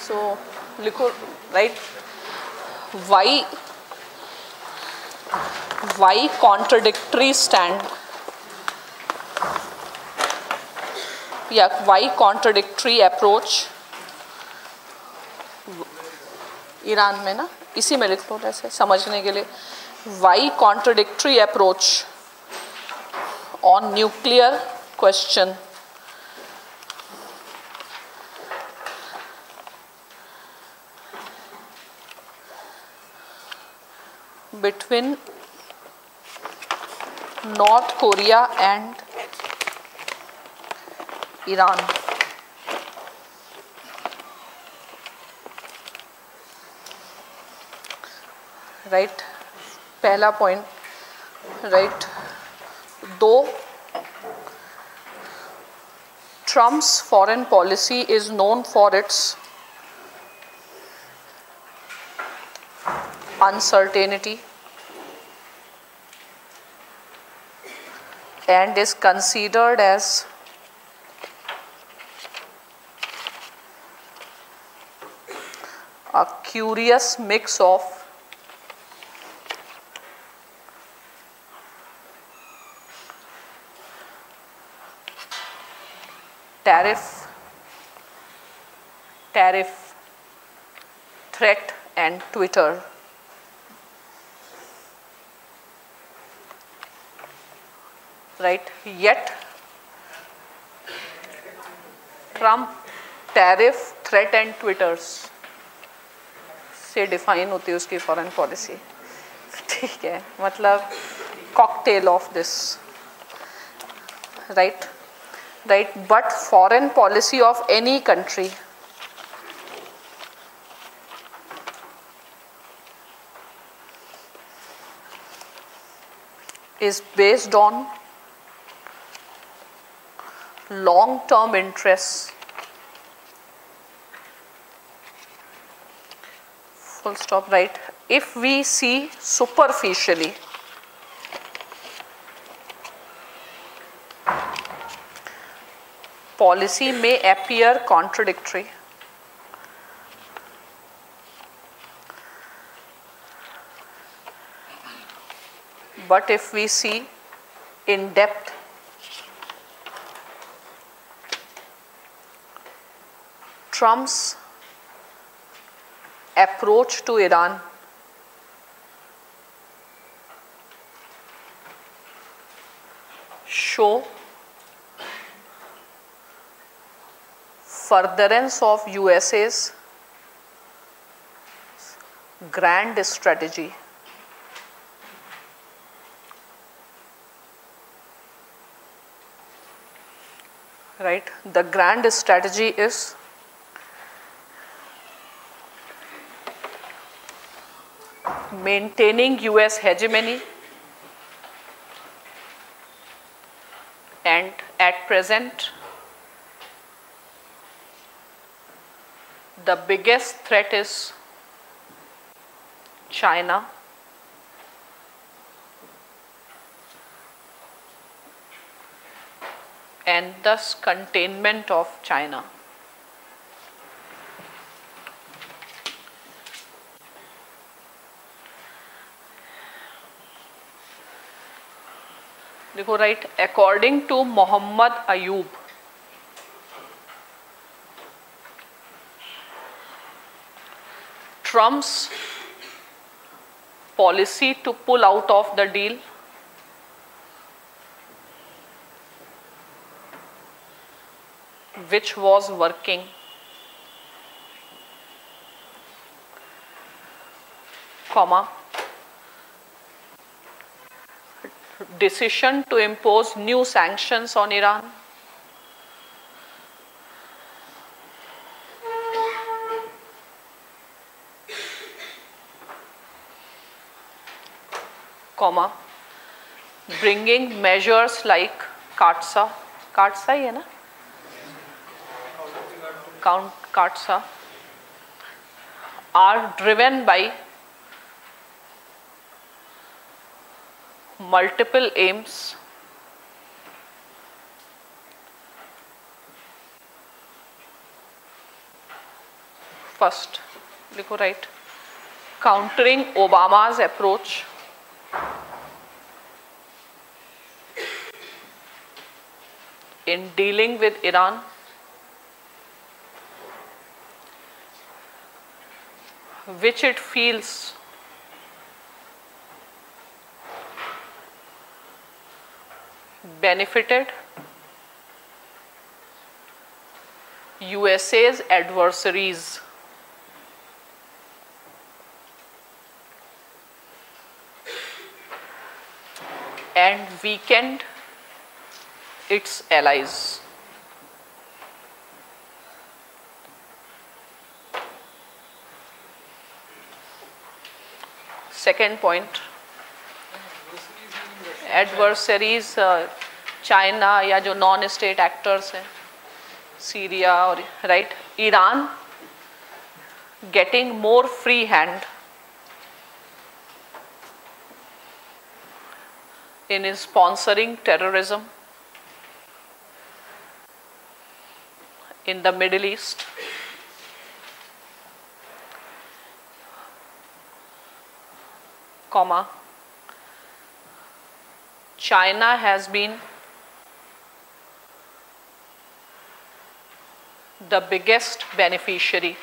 So लिखो, right? Why contradictory stand? या why contradictory approach? Iran में ना, इसी में लिख लो ऐसे समझने के लिए. Why contradictory approach on nuclear question? Between North Korea and Iran. Right, पहला point, right, though Trump's foreign policy is known for its uncertainty and is considered as a curious mix of tariff, threat and Twitter. Right, yet Trump tariff, threat and Twitters से define होती है उसकी foreign policy. ठीक है, मतलब cocktail of this. Right, right, but foreign policy of any country is based on long-term interests, full stop. Right, if we see superficially policy may appear contradictory, but if we see in depth, Trump's approach to Iran show furtherance of USA's grand strategy. Right, the grand strategy is maintaining US hegemony, and at present the biggest threat is China, and thus containment of China. देखो, right, according to Mohammad Ayub, Trump's policy to pull out of the deal which was working, comma, decision to impose new sanctions on Iran, comma, bringing measures like CAATSA ही है ना, CAATSA, are driven by multiple aims first लिखो right, countering Obama's approach in dealing with Iran, which it feels benefited USA's adversaries and weakened its allies. Second point, adversaries China या जो non state actors हैं, Syria और right, Iran getting more free hand in sponsoring terrorism in the Middle East, comma, China has been the biggest beneficiary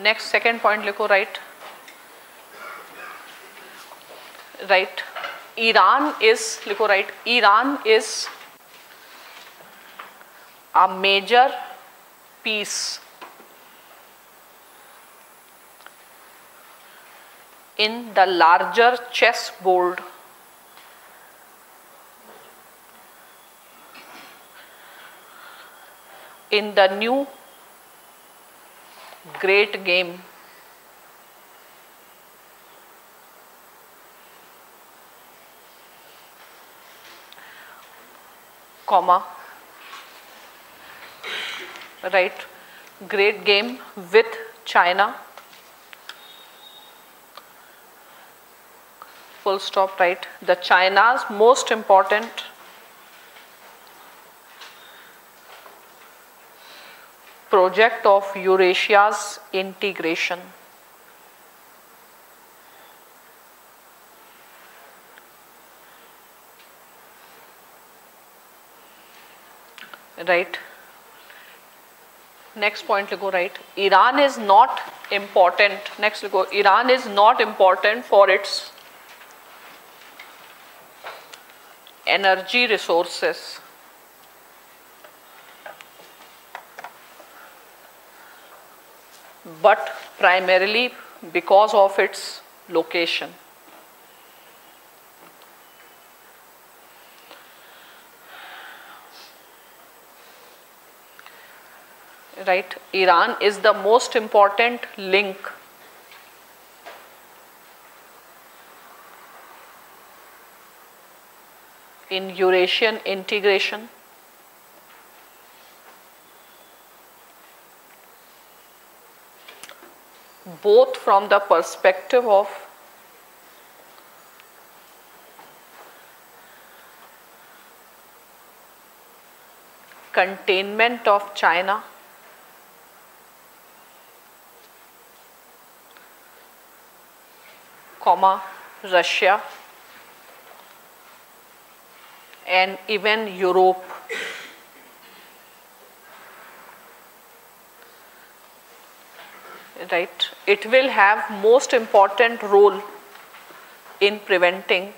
next second point लिखो right, right, Iran is लिखो right, Iran is a major piece in the larger chessboard in the new great game comma, right, great game with China, full stop, right, the China's most important project of Eurasia's integration. Right. Next point लिखो right. Iran is not important. Next लिखो Iran is not important for its energy resources, but primarily because of its location. Right, Iran is the most important link in Eurasian integration, both from the perspective of containment of China, comma, Russia, and even Europe. Right, it will have most important role in preventing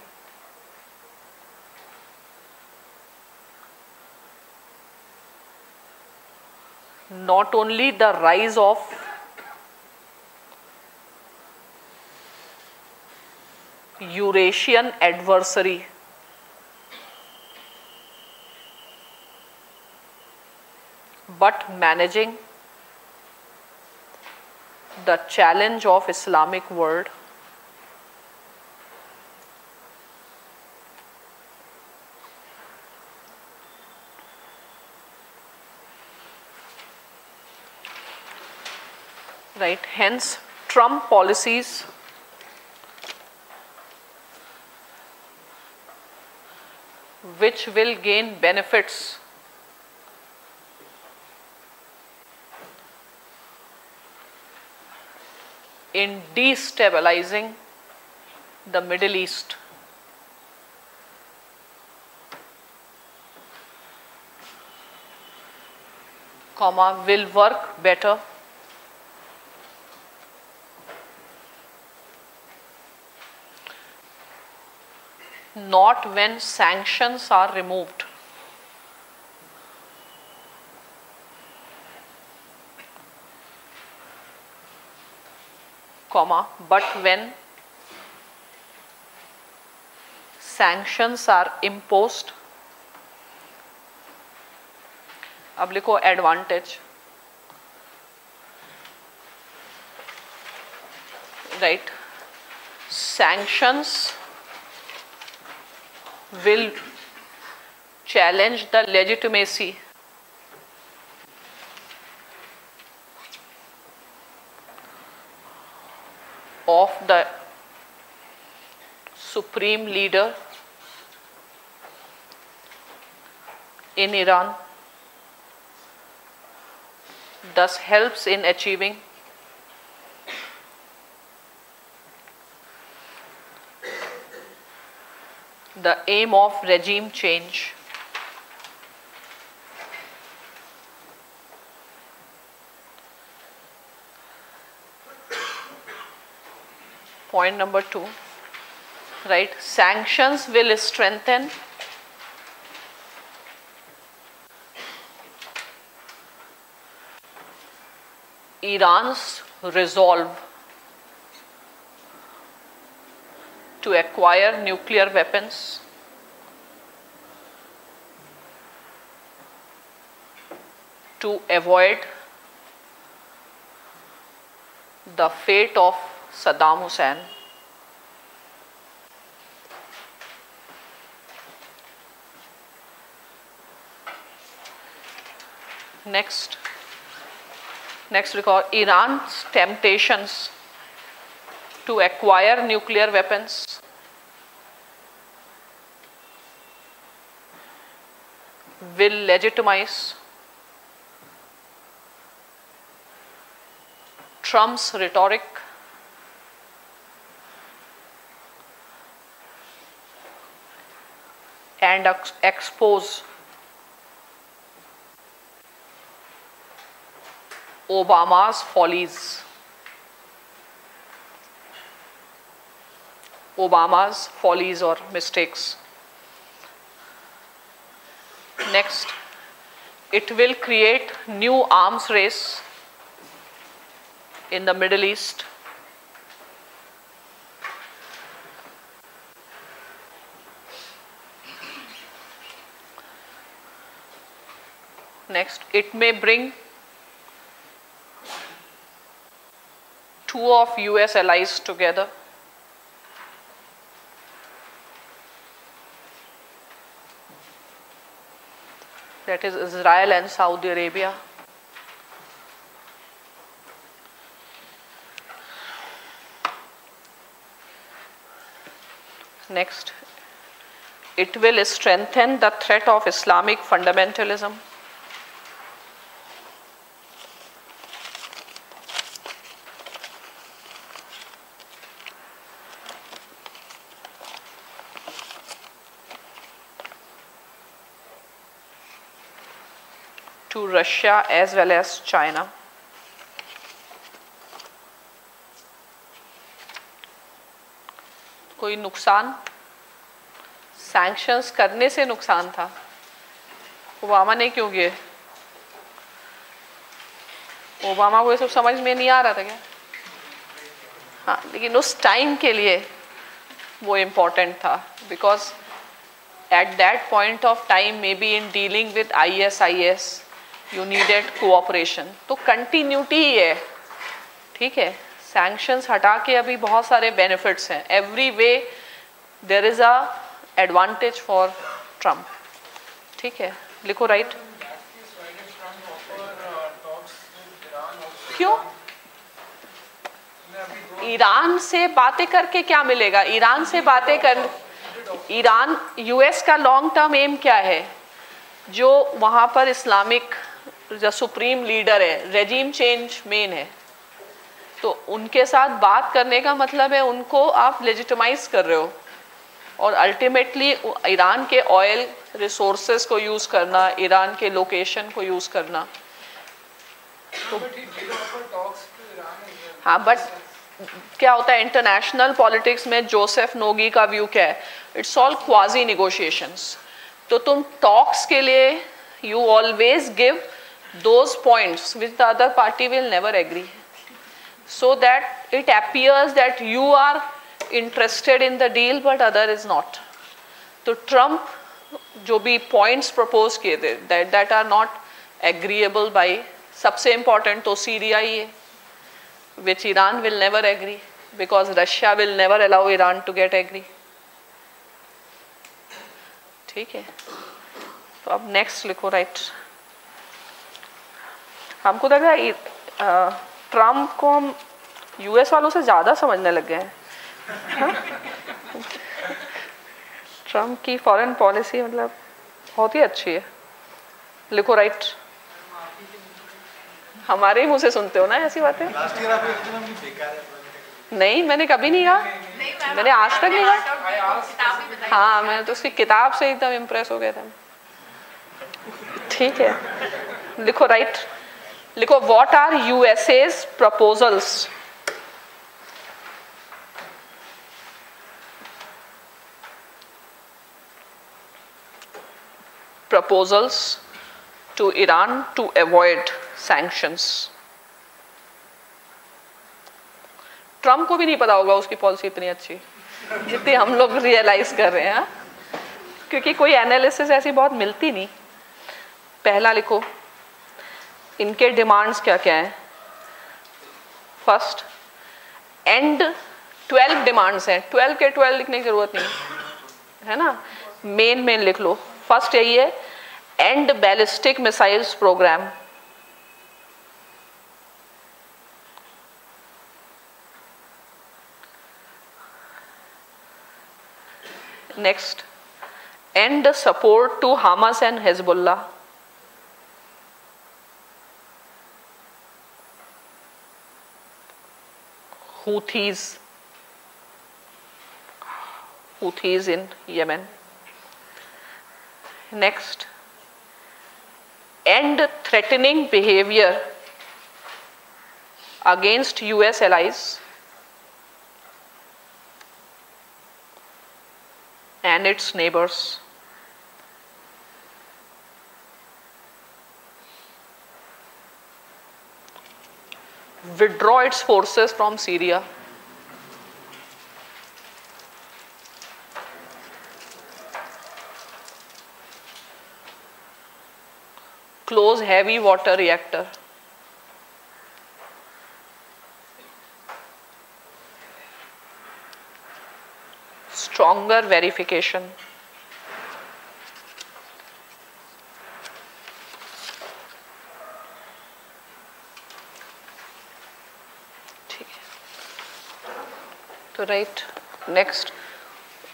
not only the rise of Eurasian adversary, but managing the challenge of Islamic world. Right, hence Trump policies which will gain benefits in destabilizing the Middle East. Comma, will work better not when sanctions are removed. Comma, but when sanctions are imposed. अब लिखो advantage, right. Sanctions will challenge the legitimacy of the supreme leader in Iran, thus helps in achieving the aim of regime change. Point number 2, right? Sanctions will strengthen Iran's resolve to acquire nuclear weapons, to avoid the fate of Saddam Hussein. Next record Iran's temptations to acquire nuclear weapons will legitimize Trump's rhetoric and expose Obama's follies. Obama's follies or mistakes. Next, it will create new arms race in the Middle East. Next, it may bring two of US allies together. That is Israel and Saudi Arabia. Next, it will strengthen the threat of Islamic fundamentalism. To Russia as well as China. कोई नुकसान? Sanctions करने से नुकसान था, Obama ने क्यों किए? Obama को ये सब समझ में नहीं आ रहा था क्या? हाँ, लेकिन उस टाइम के लिए वो इम्पोर्टेंट था, because at that point of time maybe in dealing with ISIS you needed cooperation. तो कंटिन्यूटी ही है, ठीक है. सैंक्शंस हटा के अभी बहुत सारे बेनिफिट्स हैं. Every way there is a advantage for Trump, ठीक है. लिखो राइट. क्यों? ईरान से बातें करके क्या मिलेगा? ईरान से बातें कर ईरान, यूएस का लॉन्ग टर्म एम क्या है? जो वहाँ पर इस्लामिक जो सुप्रीम लीडर है, रेजिम चेंज मेन है, तो उनके साथ बात करने का मतलब है उनको आप लेजिटिमाइज कर रहे हो, और अल्टीमेटली ईरान के ऑयल रिसोर्सेज को यूज़ करना, ईरान के लोकेशन को यूज़ करना। तो हाँ, बट क्या होता है इंटरनेशनल पॉलिटिक्स में, जोसेफ नोगी का व्यू क्या है? It's all quasi negotiations. तो तुम टॉक्स के लिए you always give those points which the other party will never agree, so that it appears that you are interested in the deal but other is not. तो Trump जो भी points propose किए थे that are not agreeable by, सबसे important तो Syria ही है, which Iran will never agree because Russia will never allow Iran to get agree. ठीक है, तो अब नेक्स्ट लिखो, राइट। हमको लग रहा है ट्रम्प को हम यूएस वालों से ज़्यादा समझने लग गए हैं। ट्रम्प की फॉरेन पॉलिसी मतलब बहुत ही अच्छी है। लिखो, राइट। हमारे ही मुँह से सुनते हो ना ऐसी बातें? नहीं, मैंने कभी नहीं कहा, मैंने आज तक नहीं कहा। हाँ, मैं तो उसकी किताब से एकदम इम्प्रेस हो गया था। ठीक है, लिखो, राइट। लिखो, what are USA's proposals to Iran to avoid sanctions? Trump को भी नहीं पता होगा उसकी पॉलिसी इतनी अच्छी जितनी हम लोग रियलाइज कर रहे हैं, क्योंकि कोई एनालिसिस ऐसी बहुत मिलती नहीं। पहला लिखो, इनके डिमांड्स क्या क्या हैं। फर्स्ट, एंड 12 डिमांड्स हैं, 12 के 12 लिखने की जरूरत नहीं है ना, मेन लिख लो। फर्स्ट यही है, and ballistic missiles programme. Next, and support to Hamas and Hezbollah. Houthis in Yemen. Next, end threatening behavior against US allies and its neighbors. Withdraw its forces from Syria. Close heavy water reactor. Stronger verification. So right, next,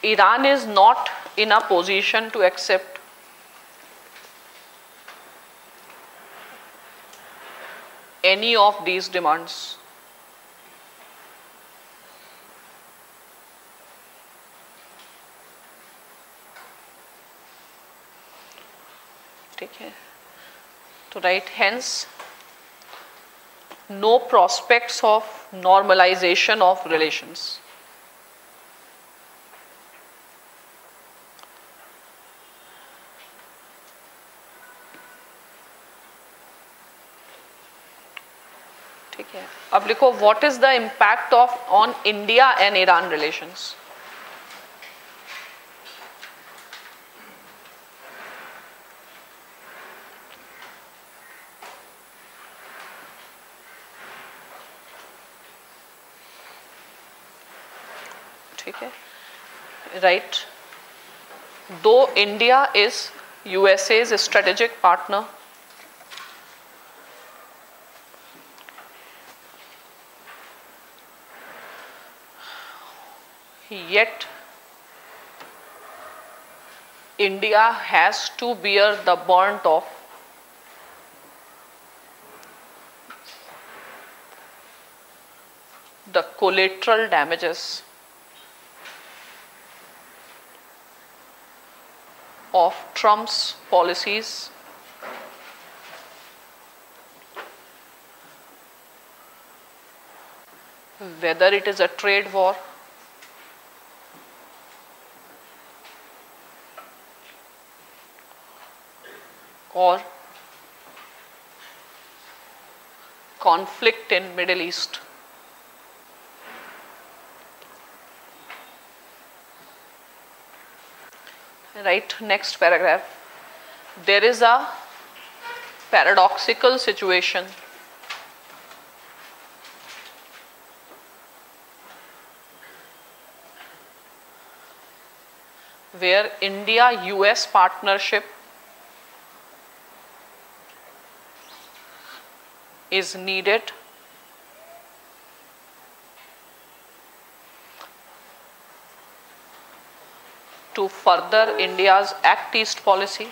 Iran is not in a position to accept any of these demands. ठीक है, तो right, hence no prospects of normalization of relations. ठीक है, अब लिखो, what is the impact of on India and Iran relations. ठीक है, right. Though India is USA's strategic partner, yet India has to bear the brunt of the collateral damages of Trump's policies whether it is a trade war or conflict in Middle East. Right, next paragraph. There is a paradoxical situation where India-US partnership is needed to further India's Act East policy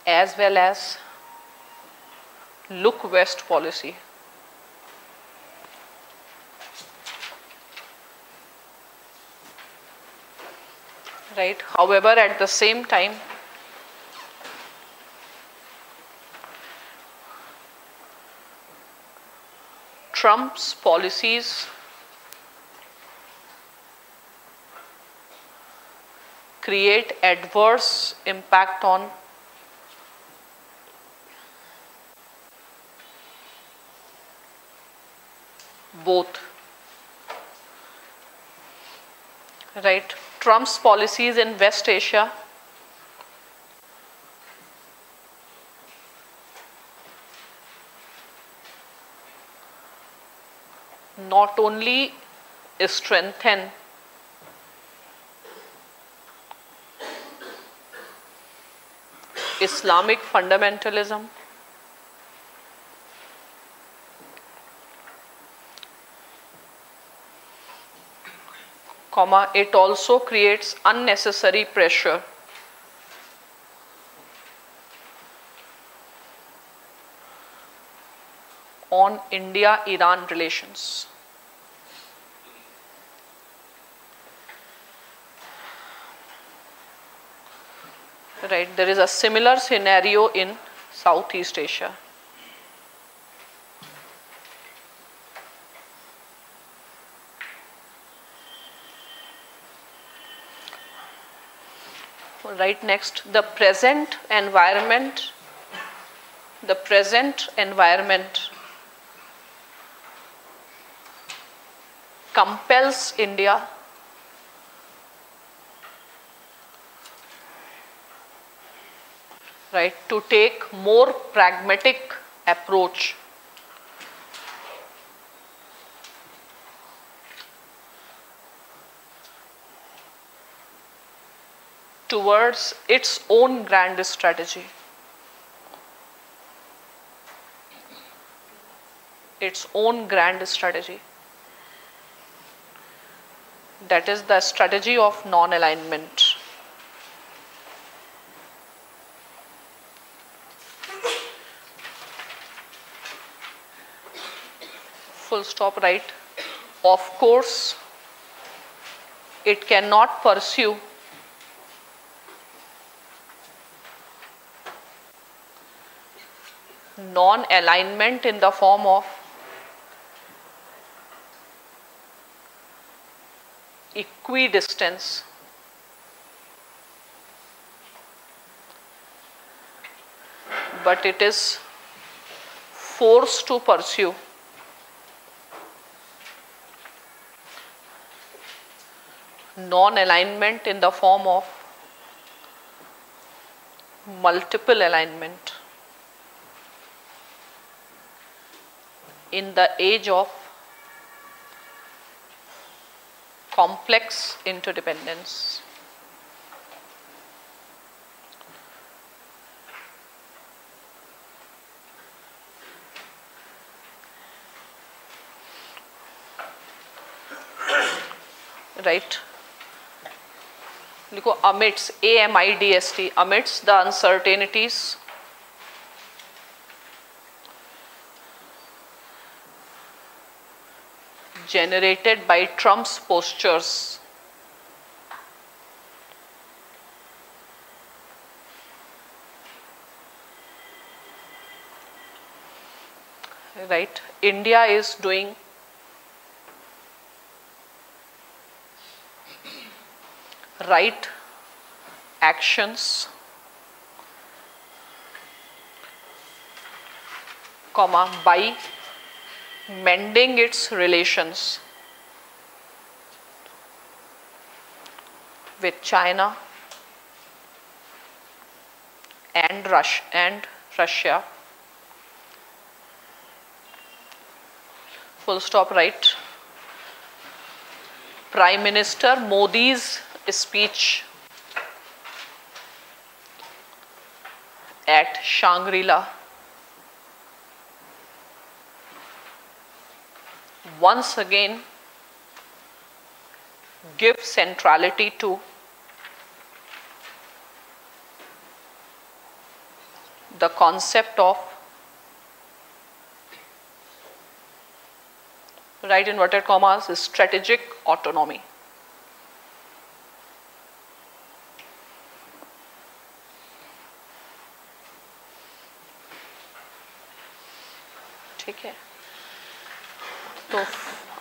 as well as Look West policy. Right. However, at the same time, Trump's policies create adverse impact on both. Right. Trump's policies in West Asia not only strengthen Islamic fundamentalism, it also creates unnecessary pressure on India-Iran relations. Right, there is a similar scenario in Southeast Asia. Right, next, the present environment compels India right to take more pragmatic approach towards its own grand strategy. Its own grand strategy. That is the strategy of non-alignment. Full stop, right? Of course, it cannot pursue non-alignment in the form of equidistance, but it is forced to pursue non-alignment in the form of multiple alignment in the age of complex interdependence. Right, लिखो amidst, AMIDST, amidst the uncertainties generated by Trump's postures, right, India is doing right actions, comma, by mending its relations with China and Russia, full stop, right. Prime Minister Modi's speech at Shangri-La once again gives centrality to the concept of, right inverted commas, strategic autonomy. ठीक है, तो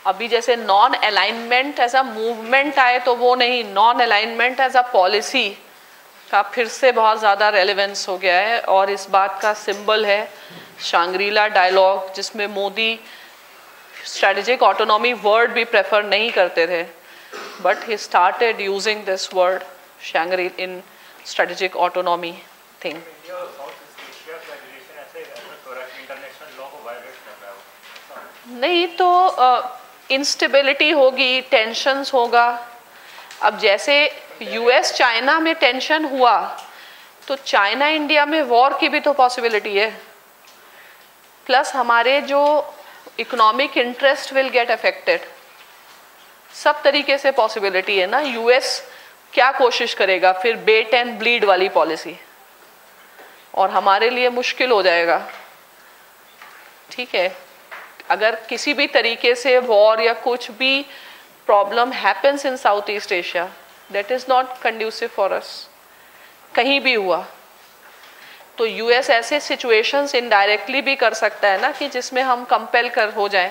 अभी जैसे non alignment as a movement आए तो वो नहीं, non alignment as a policy का फिर से बहुत ज़्यादा रेलेवेंस हो गया है, और इस बात का सिंबल है शांग्रीला डायलॉग, जिसमें मोदी स्ट्रेटेजिक ऑटोनॉमी वर्ड भी प्रेफर नहीं करते थे, but he started using this word शांग्री इन स्ट्रेटेजिक ऑटोनॉमी थिंग। नहीं तो इंस्टेबिलिटी होगी, टेंशन्स होगा। अब जैसे यूएस चाइना में टेंशन हुआ तो चाइना इंडिया में वॉर की भी तो पॉसिबिलिटी है, प्लस हमारे जो economic interest will get affected, सब तरीके से पॉसिबिलिटी है ना। यूएस क्या कोशिश करेगा फिर, बेट एंड ब्लीड वाली पॉलिसी, और हमारे लिए मुश्किल हो जाएगा। ठीक है, अगर किसी भी तरीके से वॉर या कुछ भी problem happens in south east Asia, that is not conducive for us. कहीं भी हुआ तो यूएस ऐसे सिचुएशंस इनडायरेक्टली भी कर सकता है ना कि जिसमें हम कंपेल कर हो जाएं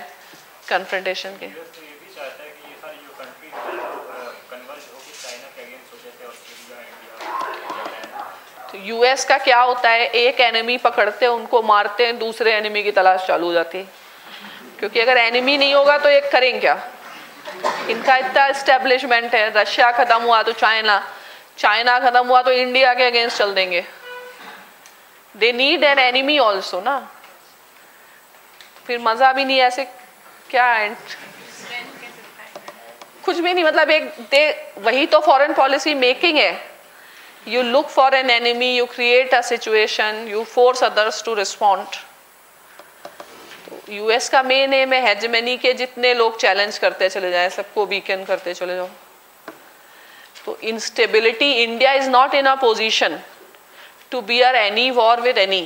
कन्फ्रंटेशन के। तो यूएस का क्या होता है, एक एनिमी पकड़ते हैं, उनको मारते हैं, दूसरे एनिमी की तलाश चालू हो जाती है, क्योंकि अगर एनिमी नहीं होगा तो एक करेंगे क्या। इनका इतना एस्टेब्लिशमेंट है, रशिया खत्म हुआ तो चाइना, चाइना खत्म हुआ तो इंडिया के अगेंस्ट चल देंगे। They need an enemy also ना, फिर मजा भी नहीं ऐसे क्या कुछ भी नहीं, मतलब एक वही तो फॉरेन पॉलिसी मेकिंग है। You look for an enemy, you create a situation, you force others to respond. US का मेन एम है हेजेमनी के जितने लोग चैलेंज करते चले जाएं, सबको वीकन करते चले जाओ। तो instability, India is not in a position to bear any war with any.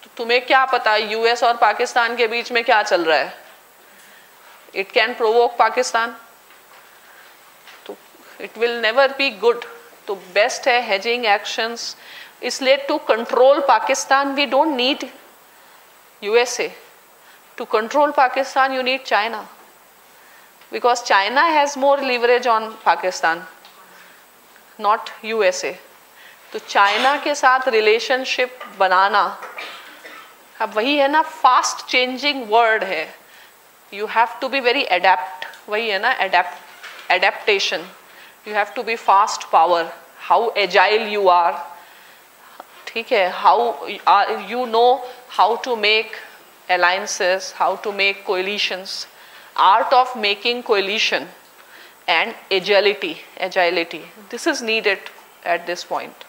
तो तुम्हें क्या पता यूएस और पाकिस्तान के बीच में क्या चल रहा है, इट कैन प्रोवोक पाकिस्तान, तो it will never be good. तो बेस्ट है हेजिंग एक्शंस, इसलिए to control Pakistan we don't need USA. To control Pakistan, you need China, because China has more leverage on Pakistan, not USA. तो China के साथ relationship बनाना, अब वही है ना, फास्ट चेंजिंग वर्ल्ड है, you have to be very adept, वही है ना adaptation, you have to be fast power, how agile you are. ठीक है, how you know how to make alliances, how to make coalitions, art of making coalition and agility, this is needed at this point.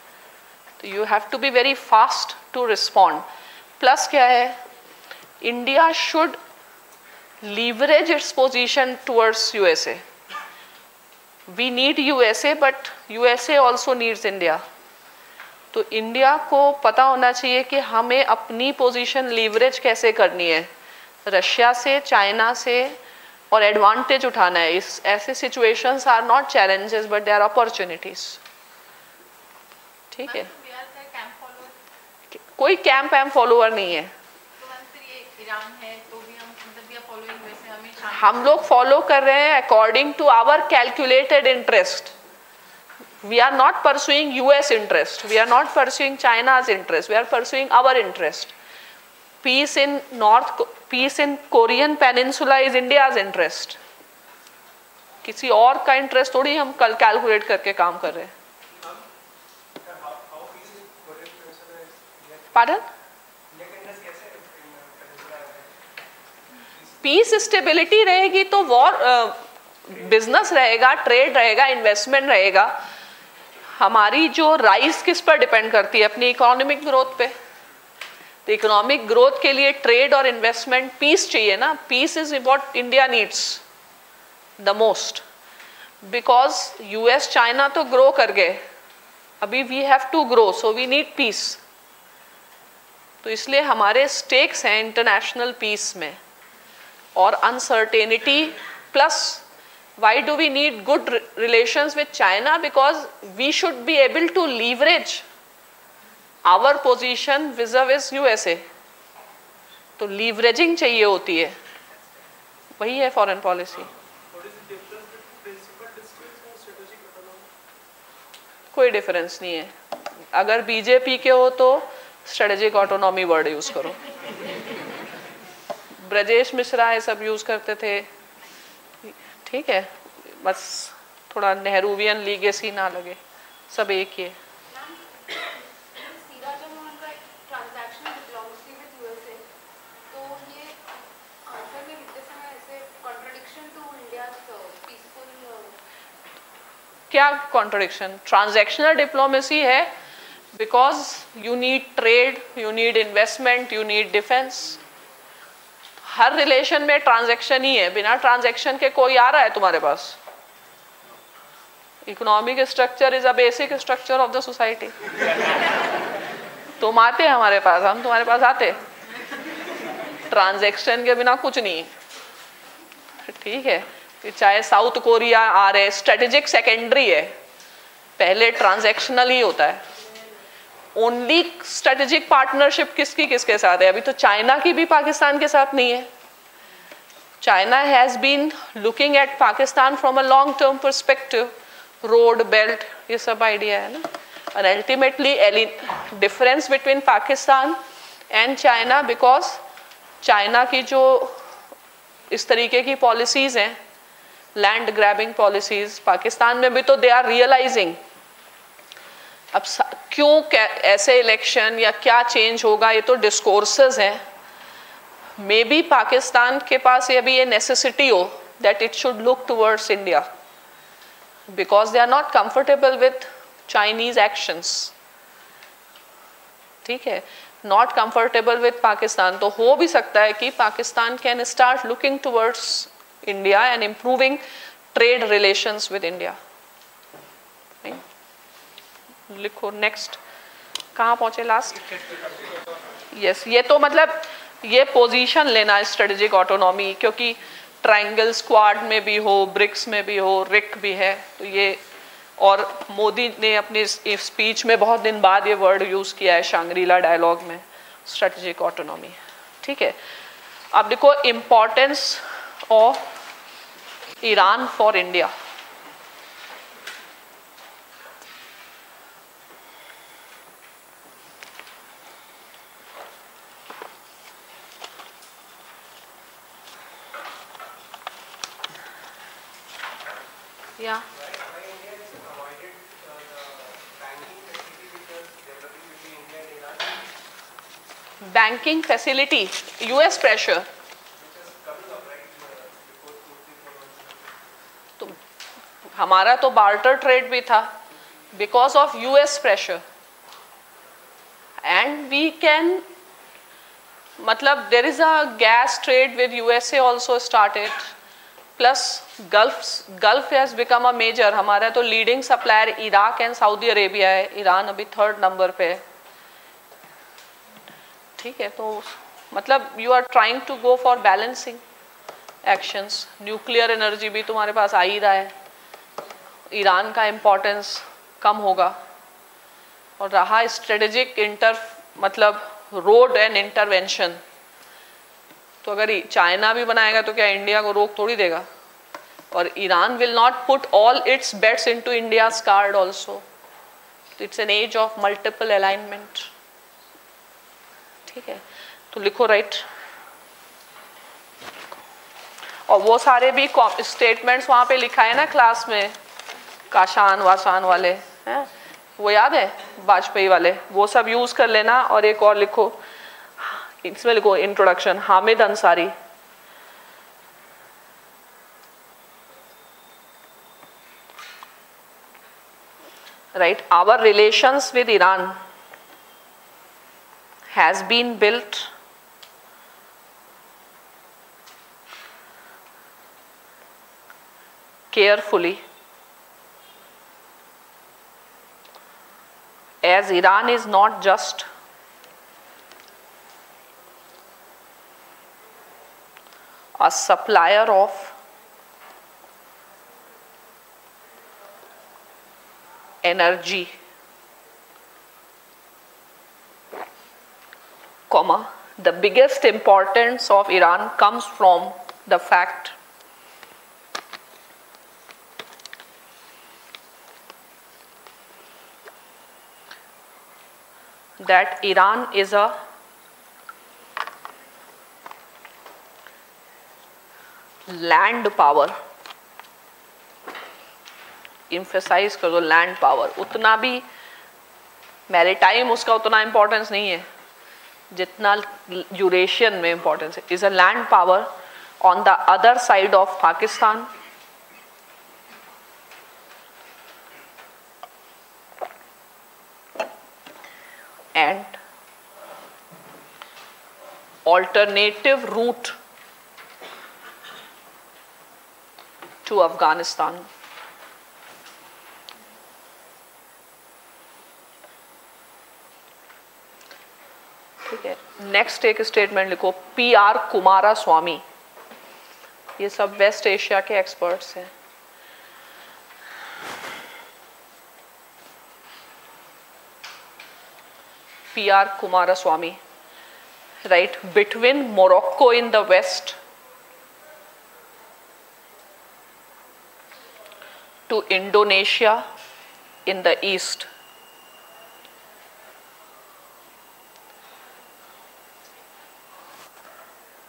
So you have to be very fast to respond. Plus क्या है, India should leverage its position towards USA. We need USA but USA also needs India. तो India को पता होना चाहिए कि हमें अपनी पोजीशन लीवरेज कैसे करनी है, रशिया से, चाइना से, और एडवांटेज उठाना है। इस ऐसे situations are not challenges but they are opportunities. ठीक है, कोई कैंप एम फॉलोअर नहीं है। हम लोग फॉलो कर रहे हैं according to our calculated interest. We are not pursuing US interest, we are not pursuing China's interest, we are pursuing our interest. Peace in Korean Peninsula is India's interest. किसी और का इंटरेस्ट थोड़ी हम कल calculate करके काम कर रहे हैं। Pardon? पीस स्टेबिलिटी रहेगी तो वॉर, बिजनेस रहेगा, ट्रेड रहेगा, इन्वेस्टमेंट रहेगा। हमारी जो राइज किस पर डिपेंड करती है? अपनी इकोनॉमिक ग्रोथ पे। तो इकोनॉमिक ग्रोथ के लिए ट्रेड और इन्वेस्टमेंट, पीस चाहिए ना। Peace is what India needs the most, because US China तो ग्रो कर गए, अभी we have to grow, so we need peace. तो इसलिए हमारे स्टेक्स हैं इंटरनेशनल पीस में। और uncertainty plus, why do we need good relations with China? Because we should be able to leverage our position vis-a-vis USA. तो leveraging चाहिए होती है, वही है फॉरेन पॉलिसी। कोई डिफरेंस नहीं है। अगर बीजेपी के हो तो स्ट्रेटेजिक ऑटोनॉमी वर्ड यूज करो। ब्रजेश मिश्रा ये सब यूज करते थे, ठीक है, बस थोड़ा नेहरूवियन लीगेसी ना लगे, सब एक ही है। क्या कॉन्ट्रडिक्शन? ट्रांजैक्शनल डिप्लोमेसी है, because you need trade, you need investment, you need defence. हर रिलेशन में ट्रांजैक्शन ही है, बिना ट्रांजैक्शन के कोई आ रहा है तुम्हारे पास? Economic structure is a basic structure of the society. तुम आते हमारे पास, हम तुम्हारे पास आते, ट्रांजैक्शन के बिना कुछ नहीं। ठीक है, चाहे साउथ कोरिया आ रहे, स्ट्रेटेजिक सेकेंडरी है, पहले ट्रांजैक्शनल ही होता है। ओनली स्ट्रेटेजिक पार्टनरशिप किसके साथ है? अभी तो चाइना की भी पाकिस्तान के साथ नहीं है। China has been looking at Pakistan from a long term perspective, road belt, ये सब आइडिया है ना। और ultimately difference between Pakistan and China, because China की जो इस तरीके की पॉलिसीज हैं, लैंड ग्रैबिंग पॉलिसीज, पाकिस्तान में भी तो दे आर रियलाइजिंग। अब क्यों ऐसे इलेक्शन या क्या चेंज होगा, ये तो डिस्कोर्सेस हैं। मे बी पाकिस्तान के पास ये भी ये नेसेसिटी हो that it should look towards India, because they are not comfortable with Chinese actions. ठीक है, नॉट कंफर्टेबल विथ पाकिस्तान। तो हो भी सकता है कि Pakistan can start looking towards India and improving trade relations with India. लिखो नेक्स्ट, कहाँ पहुंचे लास्ट? यस, ये तो मतलब ये पोजीशन लेना स्ट्रेटेजिक ऑटोनॉमी, क्योंकि ट्रायंगल स्क्वाड में भी हो, ब्रिक्स में भी हो, रिक भी है, तो ये। और मोदी ने अपनी स्पीच में बहुत दिन बाद ये वर्ड यूज किया है शांग्रीला डायलॉग में, स्ट्रेटेजिक ऑटोनॉमी। ठीक है, अब देखो importance of Iran for India. Yeah. Banking facility, US pressure. तो हमारा तो बार्टर ट्रेड भी था because of US pressure, and we can, मतलब there is a gas trade with USA also started. Plus Gulf has become a major, हमारा तो leading supplier Iraq and Saudi Arabia है, Iran अभी 3rd number पे है, ठीक है। तो मतलब you are trying to go for balancing actions. Nuclear energy भी तुम्हारे पास आ ही रहा है, ईरान का इम्पोर्टेंस कम होगा, और रहा स्ट्रेटेजिक मतलब रोड एंड इंटरवेंशन, तो अगर चाइना भी बनाएगा तो क्या इंडिया को रोक थोड़ी देगा, और Iran will not put all its bets into India's card also, तो it's an edge of multiple alignment, ठीक है। तो लिखो राइट, और वो सारे भी स्टेटमेंट्स वहां पे लिखा है ना क्लास में, काशान वाशान वाले हैं, वो याद है वाजपेयी वाले, वो सब यूज कर लेना। और एक और लिखो, इसमें लिखो introduction, Hamid Ansari, right, our relations with Iran has been built carefully, as Iran is not just a supplier of energy, comma, the biggest importance of Iran comes from the fact that Iran is a land power, emphasise कर दो land power, उतना भी maritime उसका उतना importance नहीं है जितना Eurasian में इंपॉर्टेंस है, is a land power on the other side of Pakistan and alternative route to Afghanistan. ठीक है, नेक्स्ट एक स्टेटमेंट लिखो, PR कुमारा स्वामी, ये सब वेस्ट एशिया के एक्सपर्ट्स हैं। PR Kumaraswamy, right, between Morocco in the west to Indonesia in the east,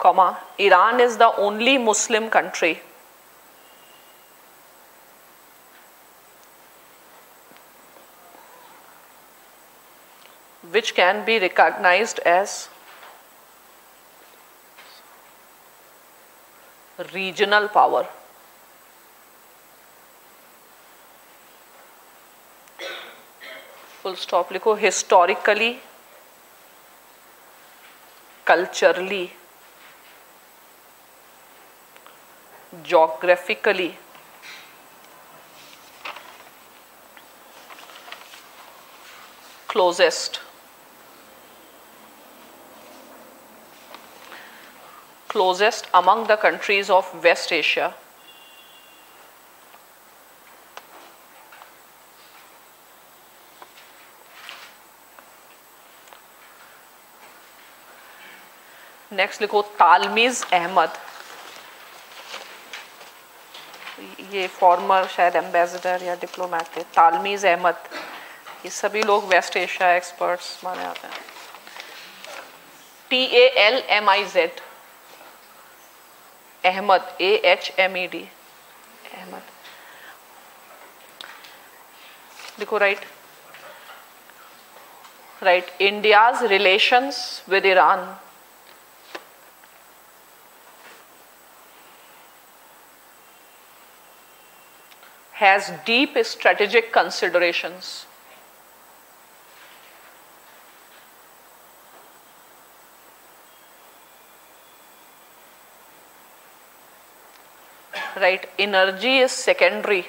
comma, Iran is the only Muslim country which can be recognized as regional power. Full stop लिखो, historically, culturally, geographically, closest among the countries of West Asia. Next लिखो, तालमीज अहमद, ये farmer शायद ambassador या diplomat थे, तालमीज अहमद, ये सभी लोग waste Asia experts माने जाते हैं। TALMIZ अहमद, AHMED अहमद, देखो right, India's relations with Iran has deep strategic considerations. right? Energy is secondary.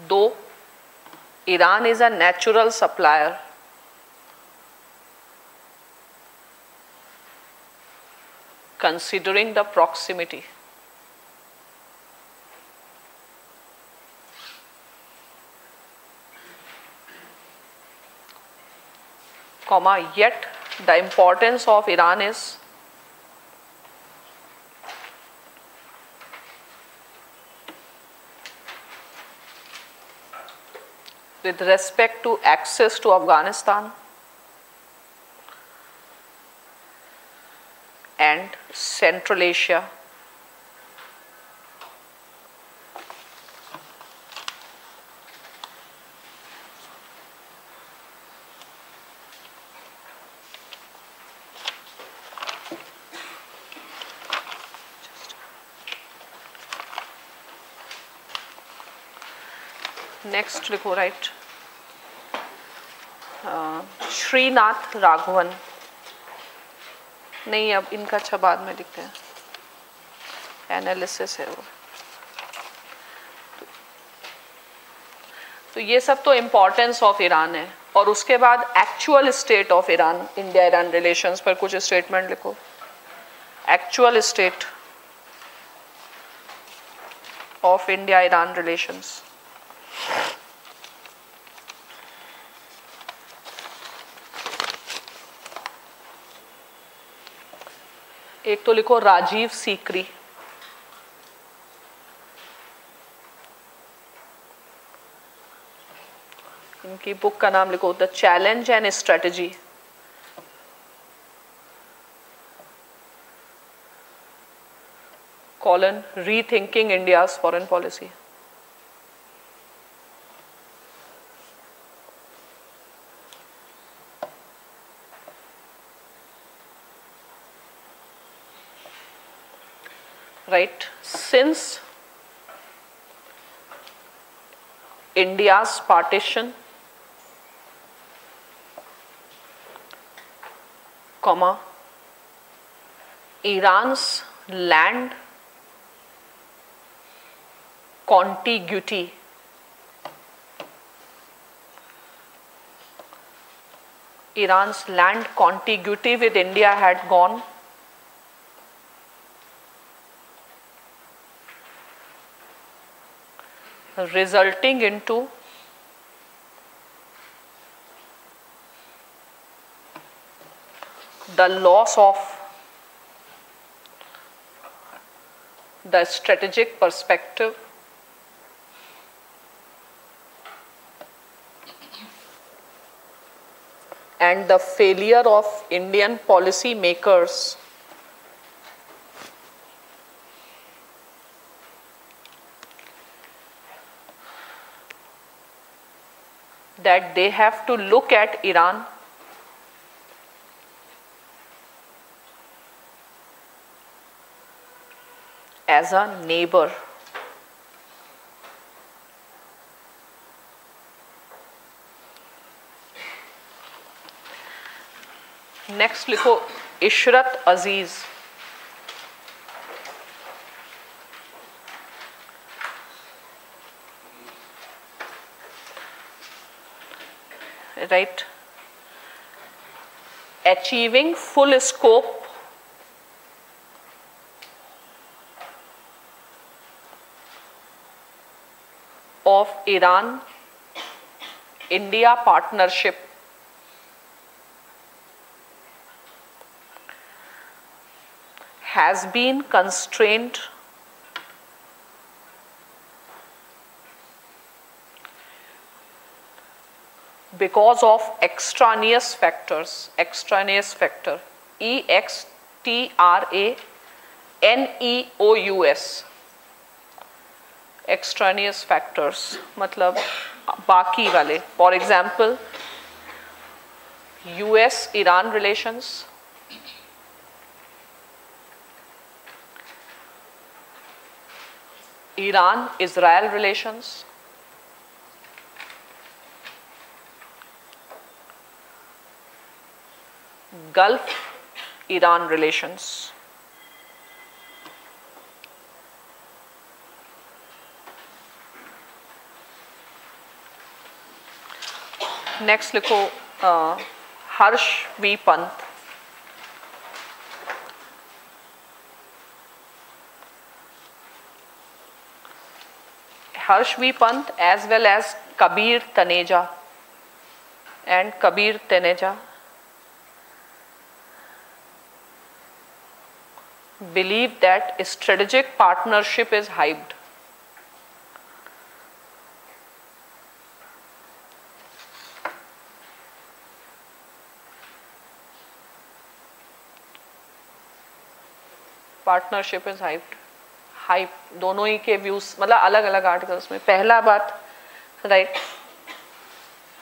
Though Iran is a natural supplier, considering the proximity. Comma, yet the importance of Iran is with respect to access to Afghanistan and Central Asia. Next लिखो right Srinath Raghavan, नहीं अब इनका अच्छा बाद में लिखते हैं, analysis है वो। तो ये सब तो इम्पोर्टेंस ऑफ ईरान है, और उसके बाद actual state of Iran, India Iran relations पर कुछ स्टेटमेंट लिखो। Actual state of India Iran relations. एक तो लिखो राजीव सीकरी, इनकी बुक का नाम लिखो the challenge and strategy. Colon rethinking India's foreign policy. Right, since India's partition, comma, Iran's land contiguity, Iran's land contiguity with India had gone resulting into the loss of the strategic perspective and the failure of Indian policy makers that they have to look at Iran as a neighbor. Next लिखो इशरत अजीज। Right, achieving full scope of Iran-India partnership has been constrained because of extraneous factors, extraneous factor, EXTRANEOUS, extraneous factors मतलब बाकी वाले, for example US Iran relations, Iran Israel relations, Gulf Iran relations. Next लिखो Harsh V Pant. Harsh V. Pant as well as Kabir Taneja and Kabir Taneja believe that strategic partnership is hyped. Partnership is hyped. Hype दोनों ही के views मतलब अलग अलग articles में. पहला बात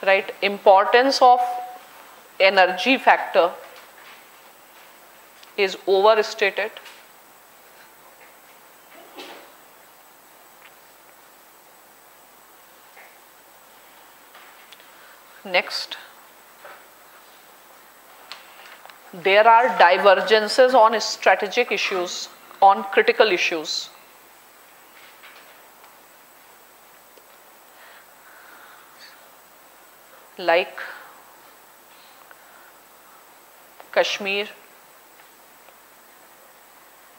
right importance of energy factor is over stated. Next, there are divergences on strategic issues, on critical issues. Like Kashmir,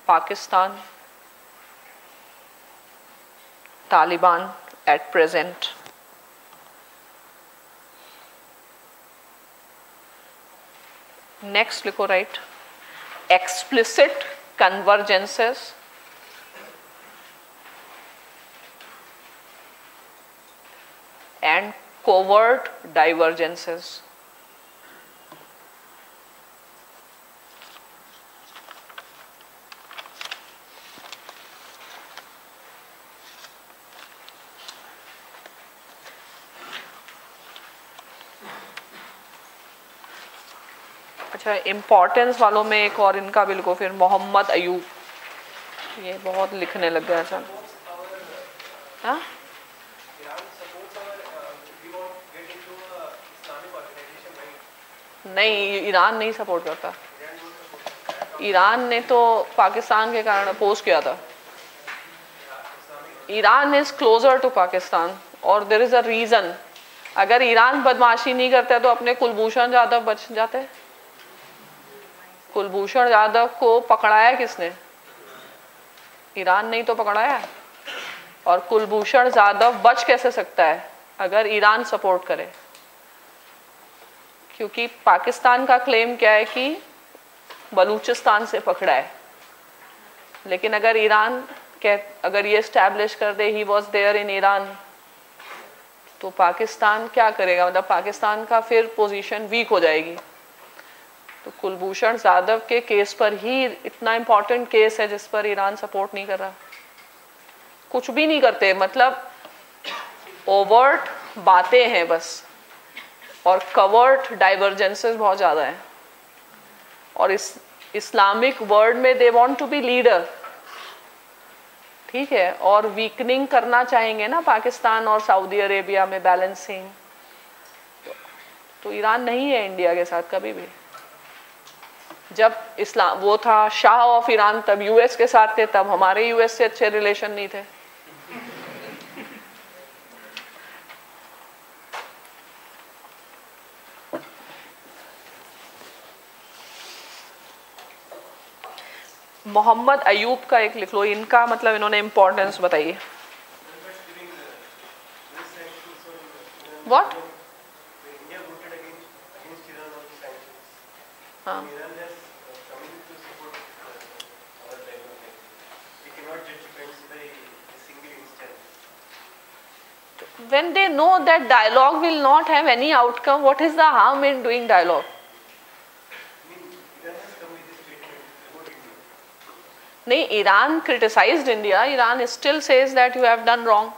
Pakistan, Taliban at present. Next लिखो right explicit convergences and covert divergences. अच्छा, importance वालों में एक और इनका भी लिखो फिर. मोहम्मद अयूब, ये बहुत लिखने लग गया. चल हाँ नहीं, ईरान नहीं सपोर्ट करता. ईरान ने तो पाकिस्तान के कारण अपोज किया था. Iran is closer to Pakistan और देयर इज अ रीजन. अगर ईरान बदमाशी नहीं करता तो अपने कुलभूषण जाधव बच जाते. कुलभूषण जाधव को पकड़ाया किसने? ईरान ने ही तो पकड़ाया. और कुलभूषण जाधव बच कैसे सकता है अगर ईरान सपोर्ट करे? क्योंकि पाकिस्तान का क्लेम क्या है कि बलूचिस्तान से पकड़ा है. लेकिन अगर ईरान अगर ये एस्टैब्लिश कर दे he was there in Iran, तो पाकिस्तान क्या करेगा? मतलब पाकिस्तान का फिर पोजीशन वीक हो जाएगी. तो कुलभूषण जाधव के केस पर ही इतना इम्पोर्टेंट केस है जिस पर ईरान सपोर्ट नहीं कर रहा. कुछ भी नहीं करते, मतलब ओवर्ट बातें हैं बस, और कवर्ट डाइवर्जेंसेस बहुत ज़्यादा हैं. और इस इस्लामिक वर्ल्ड में they want to be leader, ठीक है, और वीकनिंग करना चाहेंगे ना पाकिस्तान और सऊदी अरेबिया में बैलेंसिंग. तो ईरान नहीं है इंडिया के साथ कभी भी. जब इस्लाम वो था शाह ऑफ ईरान, तब यूएस के साथ थे, तब हमारे यूएस से अच्छे रिलेशन नहीं थे. मोहम्मद अयूब का एक लिख लो. इनका मतलब इन्होंने इम्पोर्टेंस बताइए. व्हाट? हाँ, when they know that dialogue will not have any outcome, what is the harm in doing dialogue? नहीं, Iran criticized India. Iran still says that you have done wrong.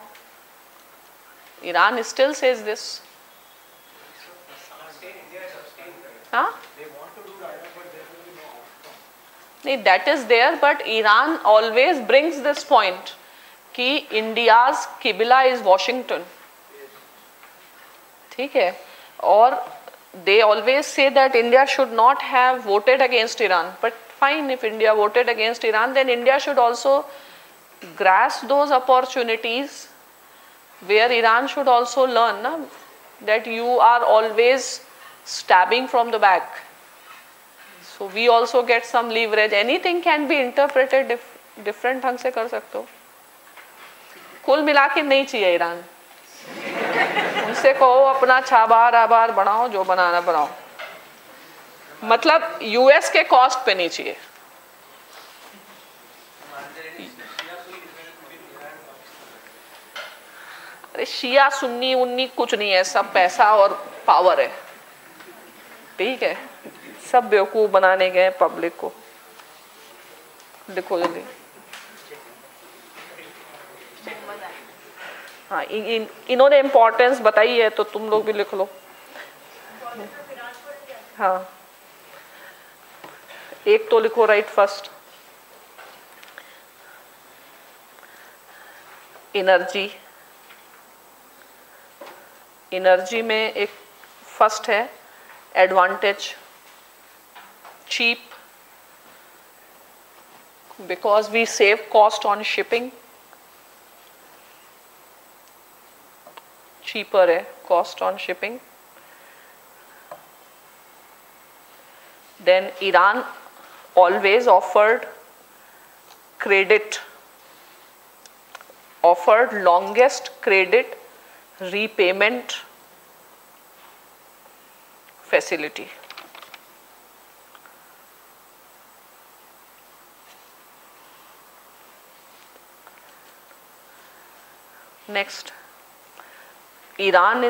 Iran still says this. हाँ? नहीं, that is there, but Iran always brings this point कि India's किबला is Washington. ठीक है, और they always say that India should not have voted against Iran. But fine, if India voted against Iran, then India should also grasp those opportunities where Iran should also learn that you are always stabbing from the back. So we also get some leverage. Anything can be interpreted different ढंग से कर सकते हो. कुल मिला के नहीं चाहिए ईरान. उनसे कहो अपना छाबार आबार बनाओ, जो बनाना बनाओ. मतलब यूएस के कॉस्ट पे नहीं चाहिए. अरे शिया सुन्नी उन्नी कुछ नहीं है, सब पैसा और पावर है. ठीक है, सब बेवकूफ बनाने गए पब्लिक को. लिखो जल्दी. हाँ, इन्होंने इम्पोर्टेंस बताई है तो तुम लोग भी लिख लो. हाँ, एक तो लिखो राइट फर्स्ट. एनर्जी. एनर्जी में एक फर्स्ट है advantage, cheap because we save cost on shipping. cheaper है cost on shipping. Then Iran always offered credit, offered longest credit repayment facility. Next, Iran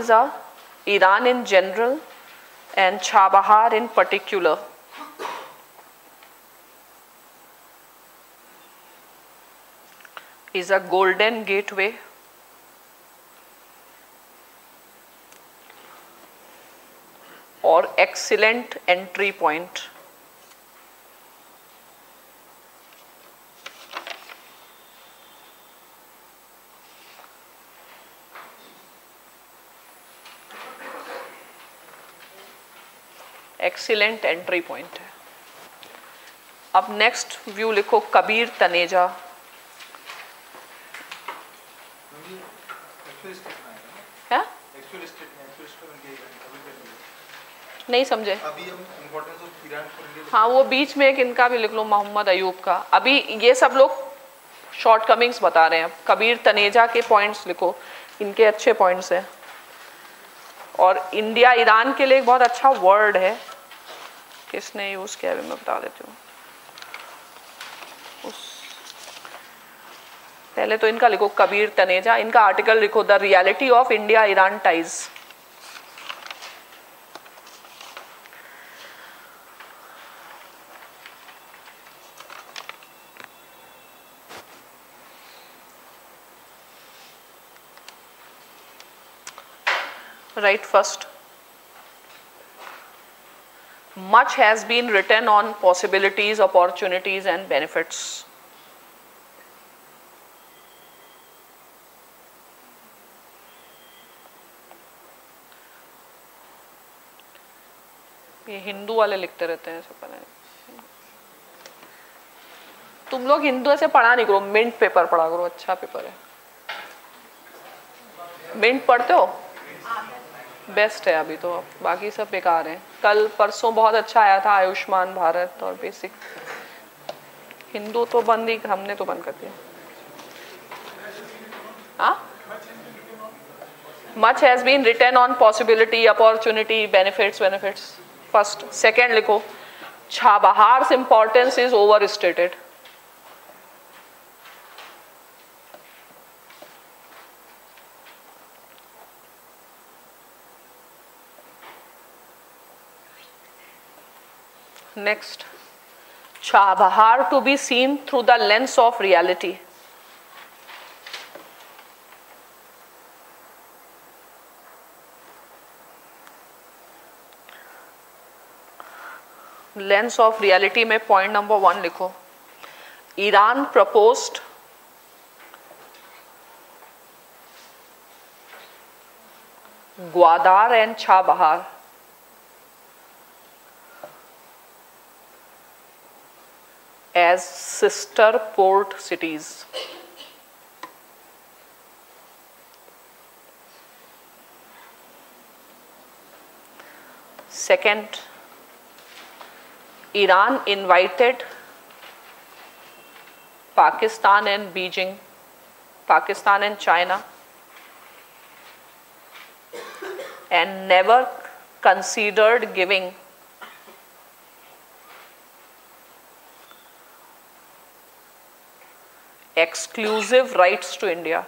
in general and Chabahar in particular is a golden gateway or excellent entry point. Excellent entry point है. अब next view लिखो कबीर तनेजा. क्या नहीं समझे? हाँ, वो बीच में एक इनका भी लिख लो, मोहम्मद अयूब का. अभी ये सब लोग शॉर्ट कमिंग्स बता रहे हैं. कबीर तनेजा के पॉइंट्स लिखो, इनके अच्छे पॉइंट्स हैं. और इंडिया ईरान के लिए एक बहुत अच्छा वर्ड है, किसने यूज किया है मैं बता देती हूँ. पहले तो इनका लिखो कबीर तनेजा. इनका आर्टिकल लिखो the reality of India Iran ties. Right first. Much has been written on possibilities, opportunities and benefits. ये हिंदू वाले लिखते रहते हैं, ऐसा पता नहीं. तुम लोग हिंदू ऐसे पढ़ा नहीं करो, मिंट पेपर पढ़ा करो, अच्छा पेपर है. मिंट पढ़ते हो? बेस्ट है अभी तो, बाकी सब बेकार है. कल परसों बहुत अच्छा आया था आयुष्मान भारत और बेसिक. हिंदू तो बंद ही, हमने तो बंद कर दिया. हाँ, much has been written on possibility, opportunity, benefits. First. Second लिखो Chabahar's importance is overstated. Next, Chabahar to be seen through the lens of reality. Lens of reality में point number 1 लिखो. Iran proposed Gwadar and Chabahar as sister port cities. Second, Iran invited Pakistan and Beijing, Pakistan and China, and never considered giving exclusive rights to India.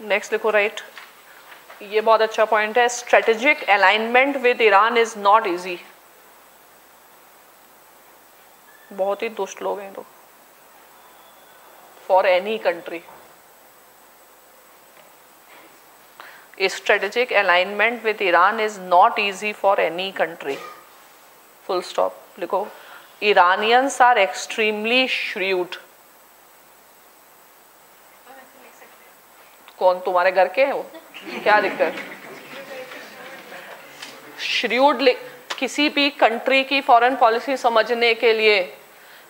Next लिखो right, ये बहुत अच्छा point है. Strategic alignment with Iran is not easy. बहुत ही दुष्ट लोग हैं लोग for any country. Strategic alignment with Iran is not easy for any country. Full stop. लिखो, Iranians are extremely shrewd. कौन तुम्हारे घर के हैं वो? क्या दिक्कत? श्रूड किसी भी कंट्री की फॉरेन पॉलिसी समझने के लिए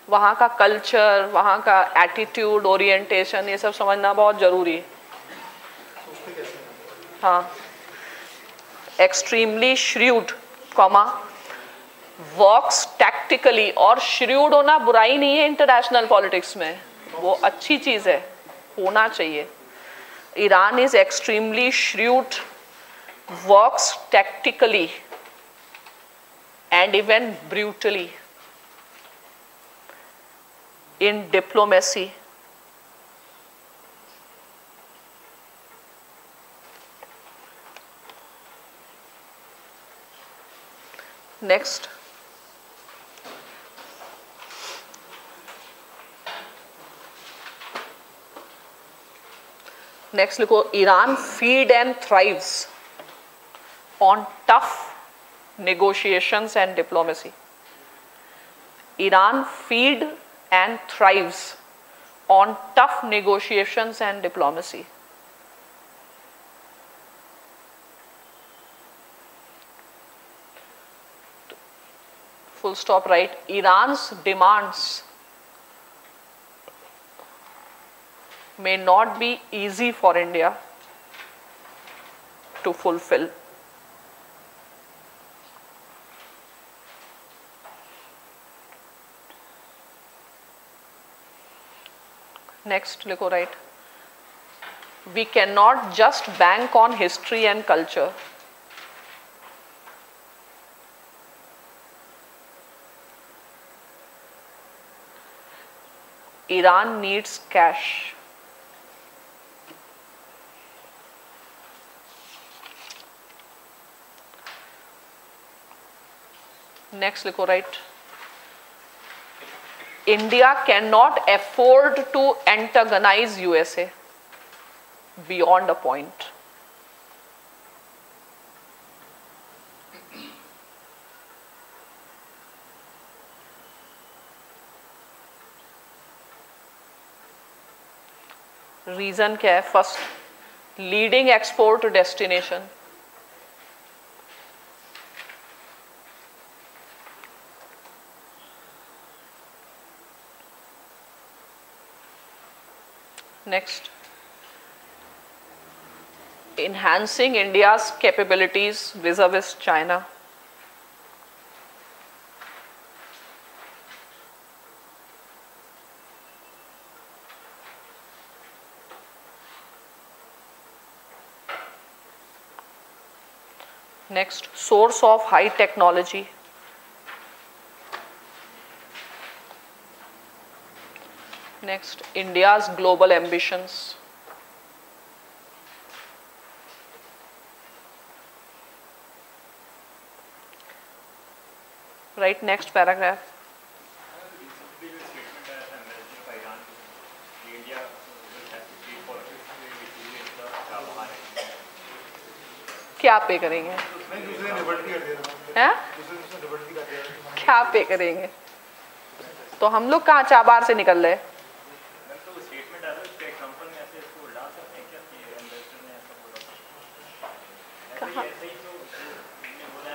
वहाँ का कल्चर, वहाँ का एटीट्यूड, ओरिएंटेशन, ये सब समझना बहुत जरूरी है. हाँ, extremely shrewd comma works tactically. और श्रूड होना बुराई नहीं है इंटरनेशनल पॉलिटिक्स में, वो अच्छी चीज है, होना चाहिए. Iran is extremely shrewd, works tactically and even brutally in diplomacy. Next. Next लिखो, Iran feed and thrives on tough negotiations and diplomacy. Iran feed and thrives on tough negotiations and diplomacy. Full stop. Right. Iran's demands may not be easy for India to fulfill. Next, लिखो right. We cannot just bank on history and culture. Iran needs cash. Next लिखो right. India cannot afford to antagonize USA beyond a point. Reason क्या है? First, leading export destination. Next, enhancing India's capabilities vis-a-vis China. Next, source of high technology. Next, India's global ambitions. Right, next paragraph. क्या पे करेंगे? हैं? क्या पे करेंगे? तो हम लोग कहाँ चाबार से निकल रहे?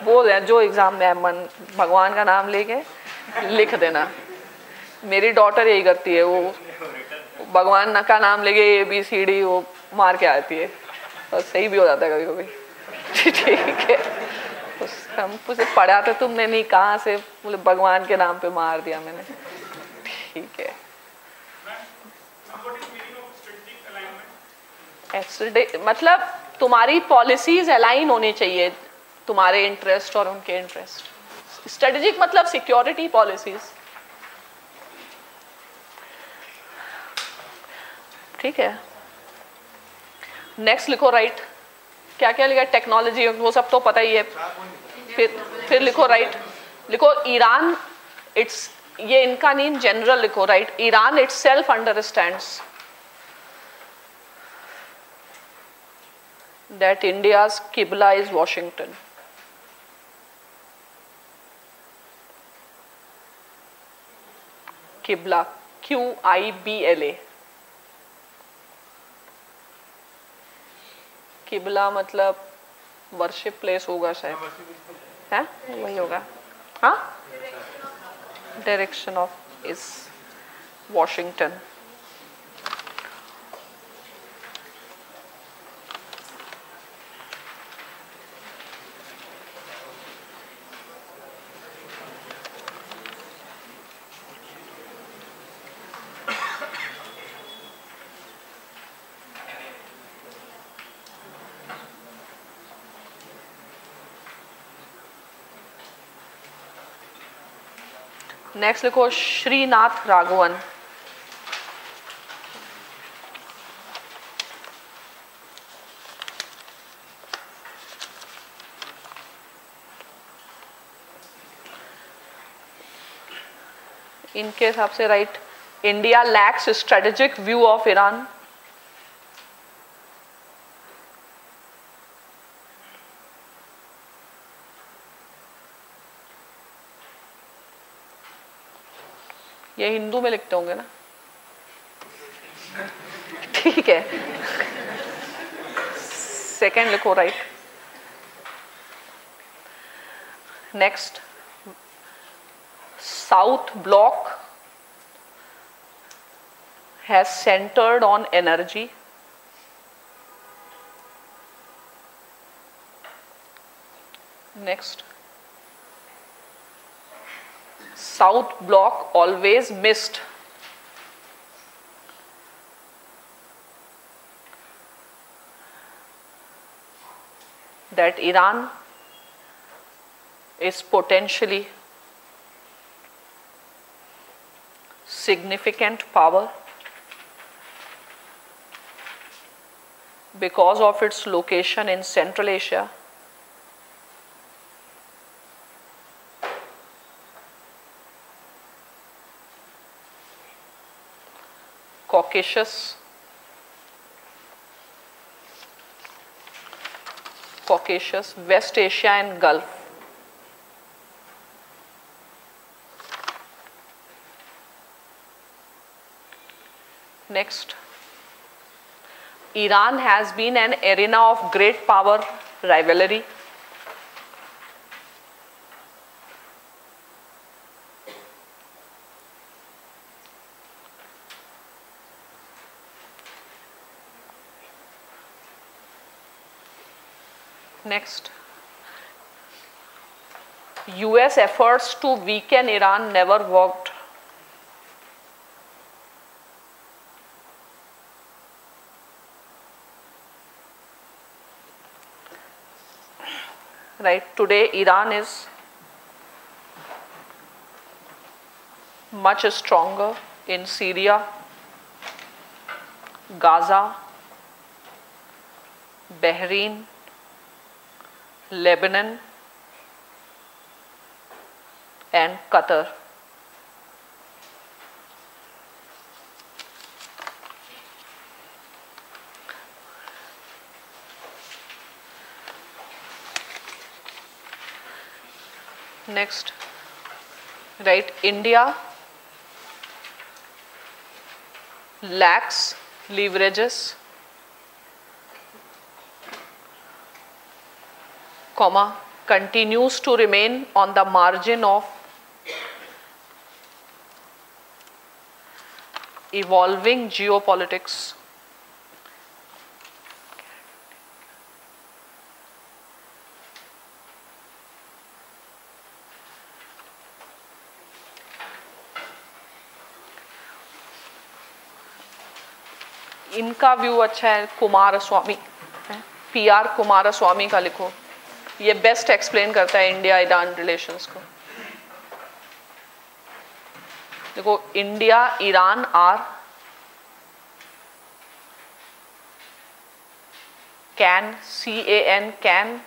वो जो एग्ज़ाम में मन भगवान का नाम लेके लिख देना। मेरी डॉटर यही करती है, वो भगवान का नाम लेके ABCD वो मार के आती है और सही भी हो जाता है कभी कभी। ठीक है, हम उसे पढ़ा था तुमने नहीं, कहाँ से, बोले भगवान के नाम पे मार दिया मैंने। ठीक है, मतलब तुम्हारी पॉलिसीज अलाइन होनी चाहिए, तुम्हारे इंटरेस्ट और उनके इंटरेस्ट। स्ट्रेटेजिक मतलब सिक्योरिटी पॉलिसीज। ठीक है, नेक्स्ट लिखो राइट। क्या क्या लिखा? टेक्नोलॉजी, वो सब तो पता ही है। फिर लिखो राइट, लिखो ईरान इट्स, ये इनका नहीं, जनरल लिखो right. Iran itself understands that India's Qibla is Washington. Qibla, QIBLA. Qibla मतलब वर्शिप प्लेस होगा शायद, है वही होगा। हाँ, direction of is Washington. Next लिखो श्रीनाथ राघवन। इनके हिसाब से right, India lakhs strategic view of Iran. ये हिंदू में लिखते होंगे ना? ठीक है, सेकेंड लिखो right. Next, south block has centred on energy. Next, South Bloc always missed that Iran is potentially significant power because of its location in Central Asia, Caucasus, West Asia and Gulf. Next, Iran has been an arena of great power rivalry. Next, US efforts to weaken Iran never worked. Right, today Iran is much stronger in Syria, Gaza, Bahrain, Lebanon and Qatar. Next, right, India lacks leverages, comma, continues to remain on the margin of evolving geopolitics. इनका view अच्छा है, Kumaraswamy, PR Kumaraswamy का लिखो, ये best explain करता है India Iran relations को. देखो, India Iran are can, CAN can,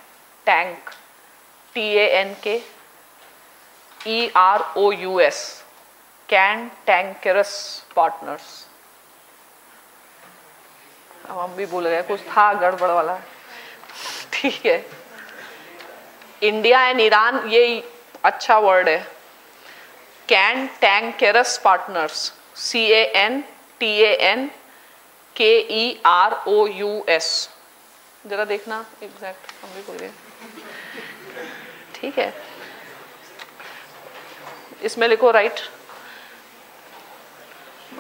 tank TANK, EROUS cantankerous partners. अब हम भी भूल गए, कुछ था गड़बड़ वाला. ठीक है, इंडिया एंड ईरान, ये अच्छा वर्ड है. Cantankerous partners, CANTANKEROUS. जरा देखना एग्जैक्ट, हम भी भूल गए. ठीक है, इसमें लिखो राइट,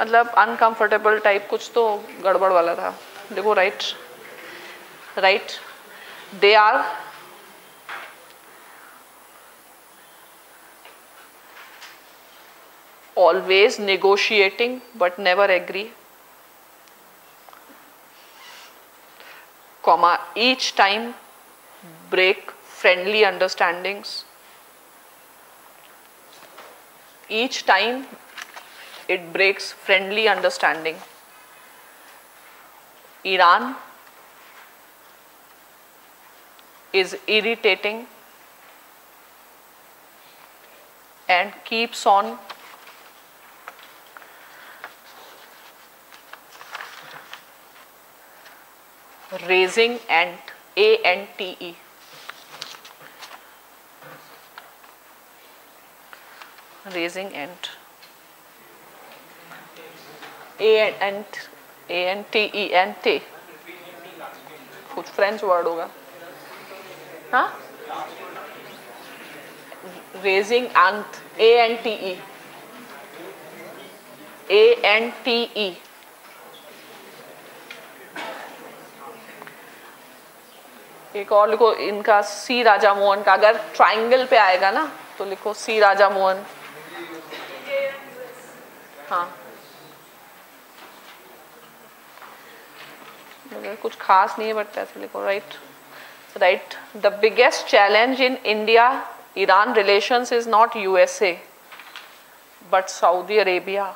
मतलब अनकंफर्टेबल टाइप कुछ तो गड़बड़ वाला था. देखो right, right, they are always negotiating but never agree, comma, each time break friendly understandings, each time it breaks friendly understanding. Iran is irritating and keeps on raising ant, ANTE, raising ant, ANTE, कुछ French word होगा. हाँ, raising ant, ANTE, ANTE. एक और लिखो इनका, सी राजा मोहन का, अगर triangle पे आएगा ना तो लिखो सी राजा मोहन. हाँ, कुछ खास नहीं है बट ऐसे लिखो. Right, right. The biggest challenge in India Iran relations is not USA but Saudi Arabia.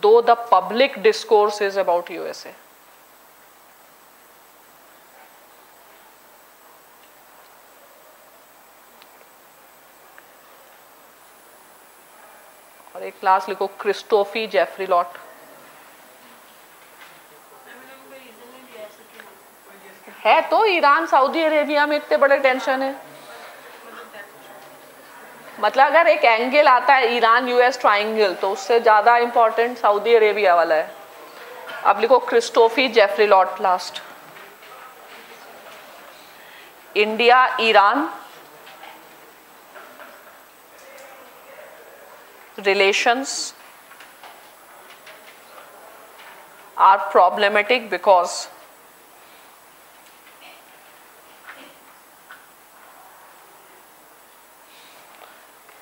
Though the public discourse is about USA. और एक क्लास लिखो क्रिस्टोफी जेफरी लॉट. है तो ईरान सऊदी अरेबिया में इतने बड़े टेंशन है. मतलब अगर एक एंगल आता है ईरान US ट्राइंगल तो उससे ज़्यादा इंपॉर्टेंट सऊदी अरेबिया वाला है. अब लिखो Christophe Jaffrelot last. India Iran relations are problematic because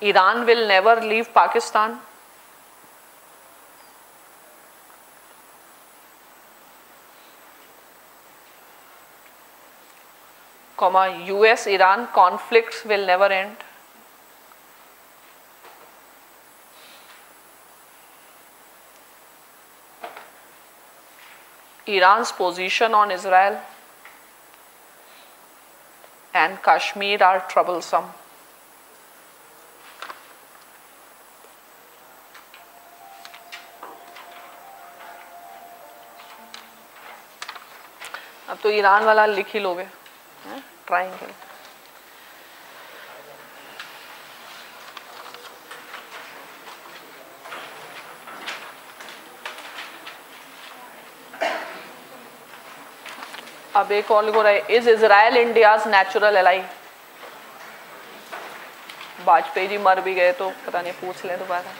Iran will never leave Pakistan. Comma, US-Iran conflicts will never end. Iran's position on Israel and Kashmir are troublesome. अब तो Iran वाला लिख ही लोगे, triangle. अब एक और लिखो रहे, is Israel India's natural ally? Vajpayee ji मर भी गए तो पता नहीं, पूछ लें दोबारा।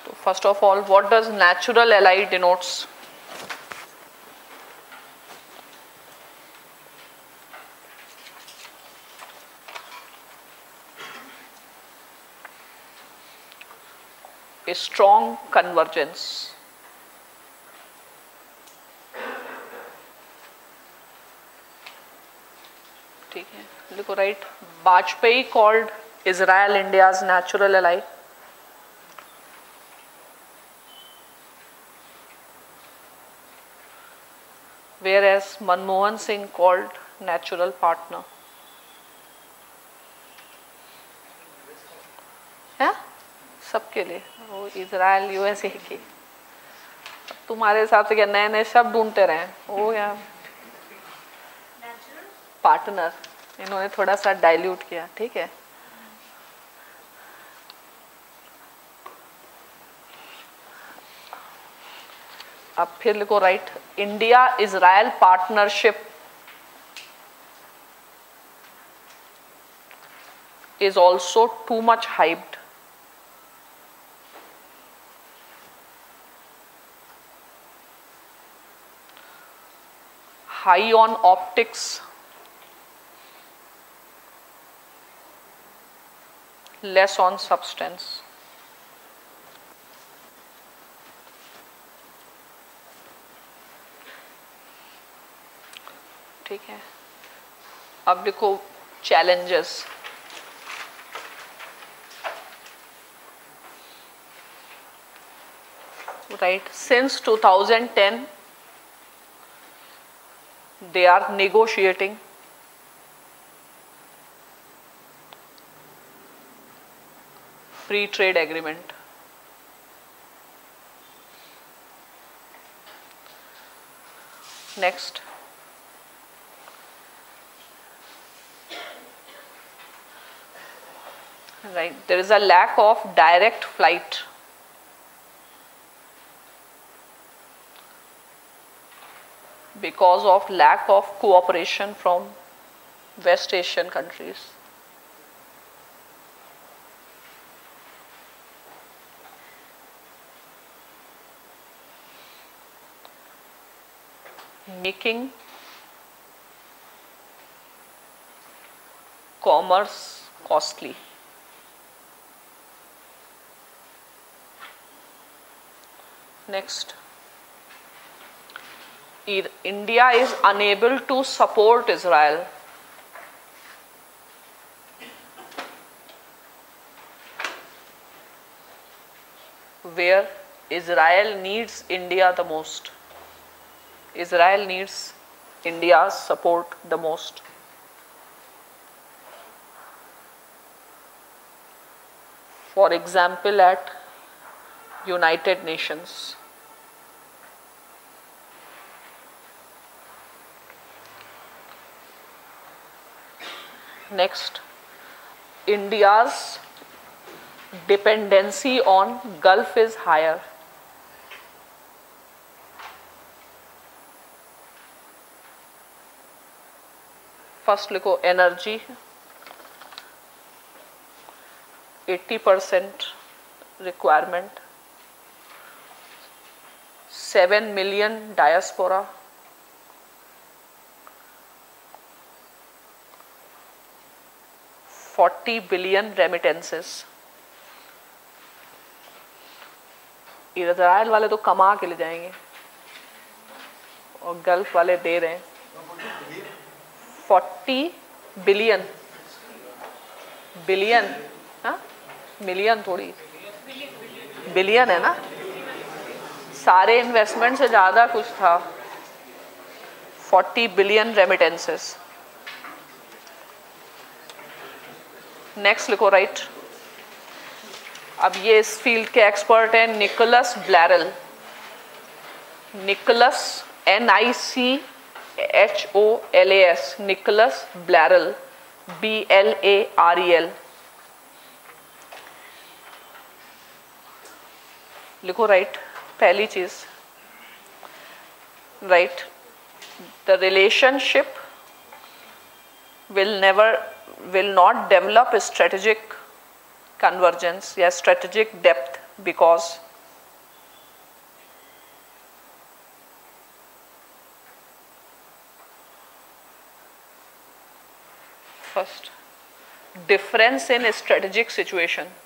तो first of all, what does natural ally denotes? A strong convergence. ठीक है, लिखो right. Vajpayee called Israel India's natural ally. Whereas Manmohan Singh called natural partner. है सबके लिए, वो इजराइल यूएसए की। तुम्हारे हिसाब से क्या नए नए शब्द ढूंढते रहे? वो या पार्टनर, इन्होंने थोड़ा सा डाइल्यूट किया। ठीक है, अब फिर लिखो right, India Israel partnership is also too much hyped. High on optics, less on substance. ठीक है, अब लिखो challenges. Right, since 2010 they are negotiating free trade agreement. Next, right, there is a lack of direct flight because of lack of cooperation from West Asian countries. Making commerce costly. Next, India is unable to support Israel where Israel needs India the most. Israel needs India's support the most. For example, at United Nations. Next, India's dependency on Gulf is higher. First लिखो energy, 80% requirement, 7 million diaspora, 40 billion remittances. Israel वाले तो कमा के ले जाएंगे और gulf वाले दे रहे हैं 40 बिलियन, बिलियन, हाँ मिलियन थोड़ी, बिलियन है ना, सारे इन्वेस्टमेंट से ज़्यादा कुछ था। 40 बिलियन रेमिटेंसेस। नेक्स्ट लिखो राइट। अब ये इस फील्ड के एक्सपर्ट हैं Nicholas Blarel. Nicholas NICHOLAS, Nicholas Blarel BLAREL. लिखो राइट. पहली चीज right, the relationship will not develop a strategic convergence या strategic depth because first difference in a strategic situation.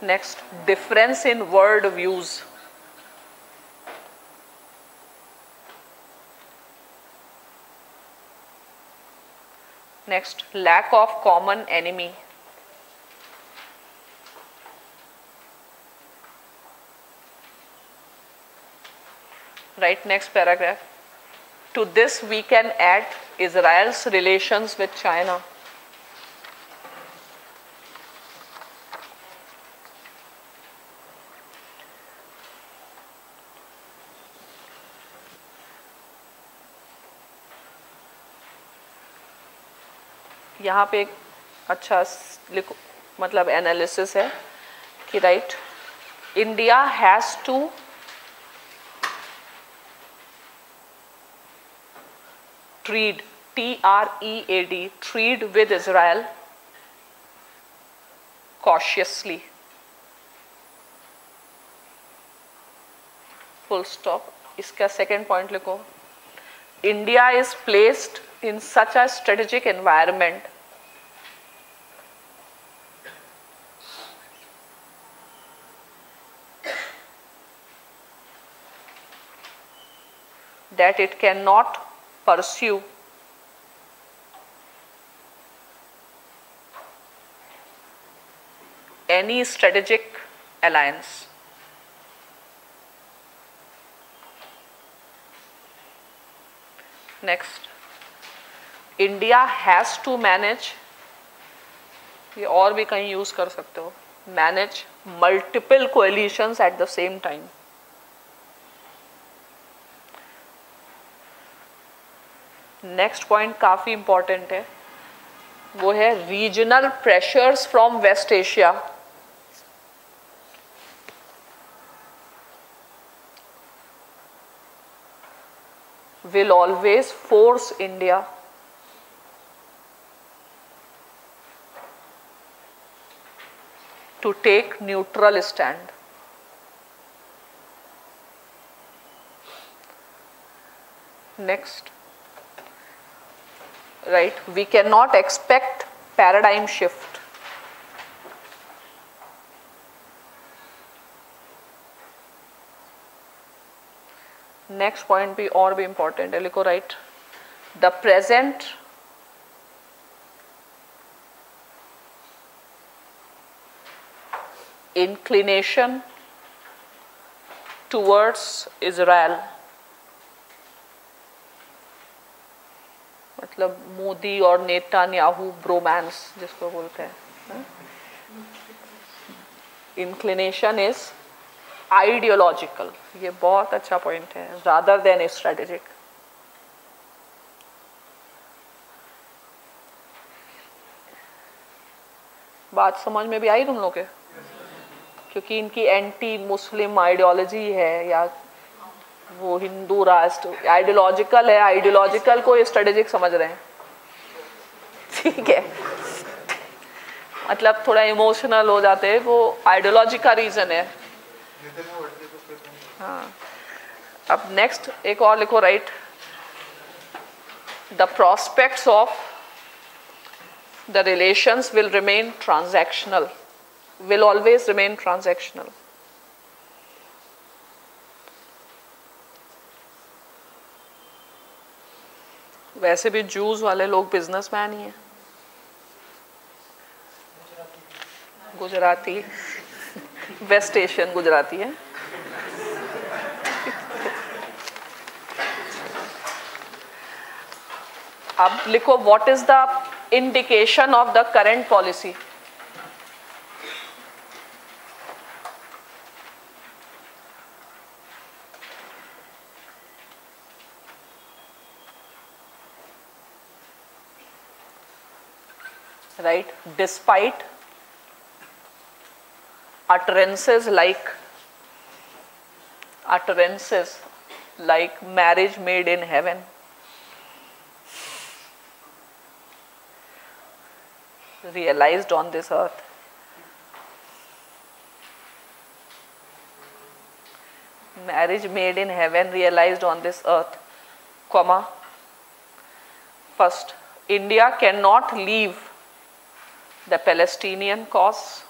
Next, difference in world views. Next, lack of common enemy. Right, next paragraph. To this we can add Israel's relations with China. यहाँ पे एक अच्छा लिखो मतलब analysis है कि right, India has to trade TREAD trade with Israel cautiously, full stop. इसका second point लिखो, India is placed in such a strategic environment that it cannot pursue any strategic alliance. Next, India has to manage, ये और भी कहीं use कर सकते हो, manage multiple coalitions at the same time. Next point काफी important है, वो है regional pressures from West Asia. Will always force India to take neutral stand. Next, right, we cannot expect paradigm shift. Next point भी और भी important है, लिखो right, the present inclination towards Israel, मतलब मोदी और नेतान्याहू ब्रोमांस जिसको बोलते हैं. इंक्लिनेशन इज आइडियोलॉजिकल, ये बहुत अच्छा पॉइंट है, रादर देन स्ट्रेटेजिक. बात समझ में भी आई तुम लोग के? क्योंकि इनकी एंटी मुस्लिम आइडियोलॉजी है या वो हिंदू राष्ट्र आइडियोलॉजिकल है, आइडियोलॉजिकल को स्ट्रेटेजिक समझ रहे हैं. ठीक है, मतलब थोड़ा इमोशनल हो जाते हैं, वो आइडियोलॉजी का रीजन है. हाँ, अब नेक्स्ट एक और लिखो right, the prospects of the relations will remain transactional, will always remain transactional. वैसे भी जूस वाले लोग बिजनेसमैन ही हैं. गुजराती, वेस्ट एशियन गुजराती है. अब लिखो, what is the indication of the current policy. right? Despite utterances like marriage made in heaven, realized on this earth. Marriage made in heaven realized on this earth, comma. First, India cannot leave the Palestinian cause.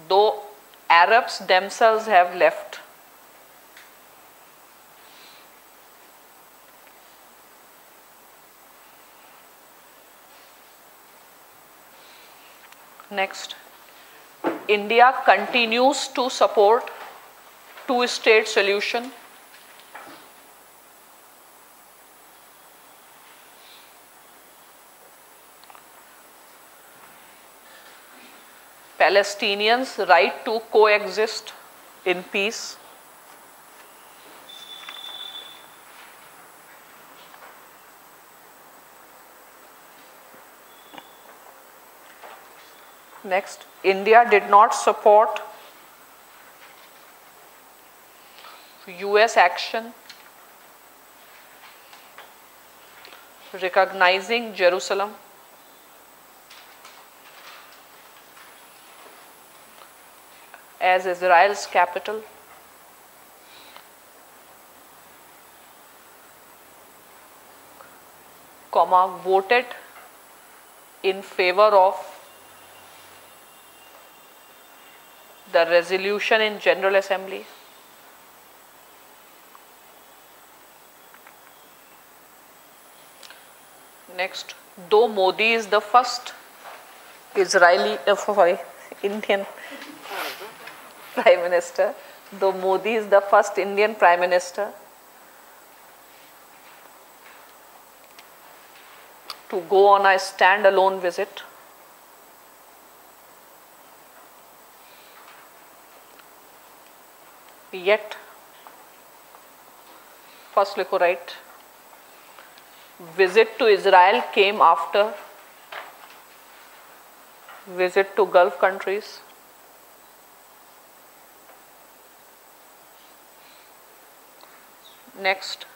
Though Arabs themselves have left. Next, India continues to support two-state solution. Palestinians' right to coexist in peace. Next, India did not support US action recognizing Jerusalem as Israel's capital. Comma, voted in favor of the resolution in General Assembly. Next, though Modi is the first Indian Prime Minister, though Modi is the first Indian Prime Minister to go on a standalone visit, yet, first लिखो right, visit to Israel came after visit to Gulf countries. Next,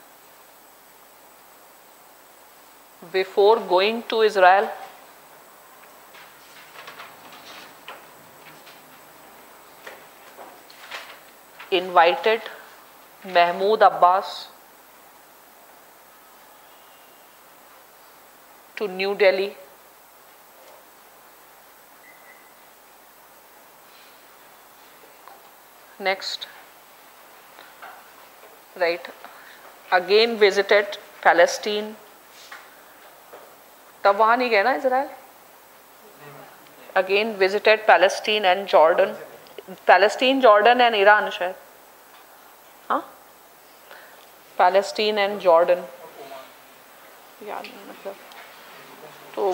before going to Israel, invited Mahmoud Abbas to New Delhi. Next, right, again visited Palestine. तब वहाँ नहीं गए ना Israel. Again visited Palestine and Jordan. Palestine, Jordan and Iran शायद. हाँ? Palestine and Jordan. याद नहीं मतलब. तो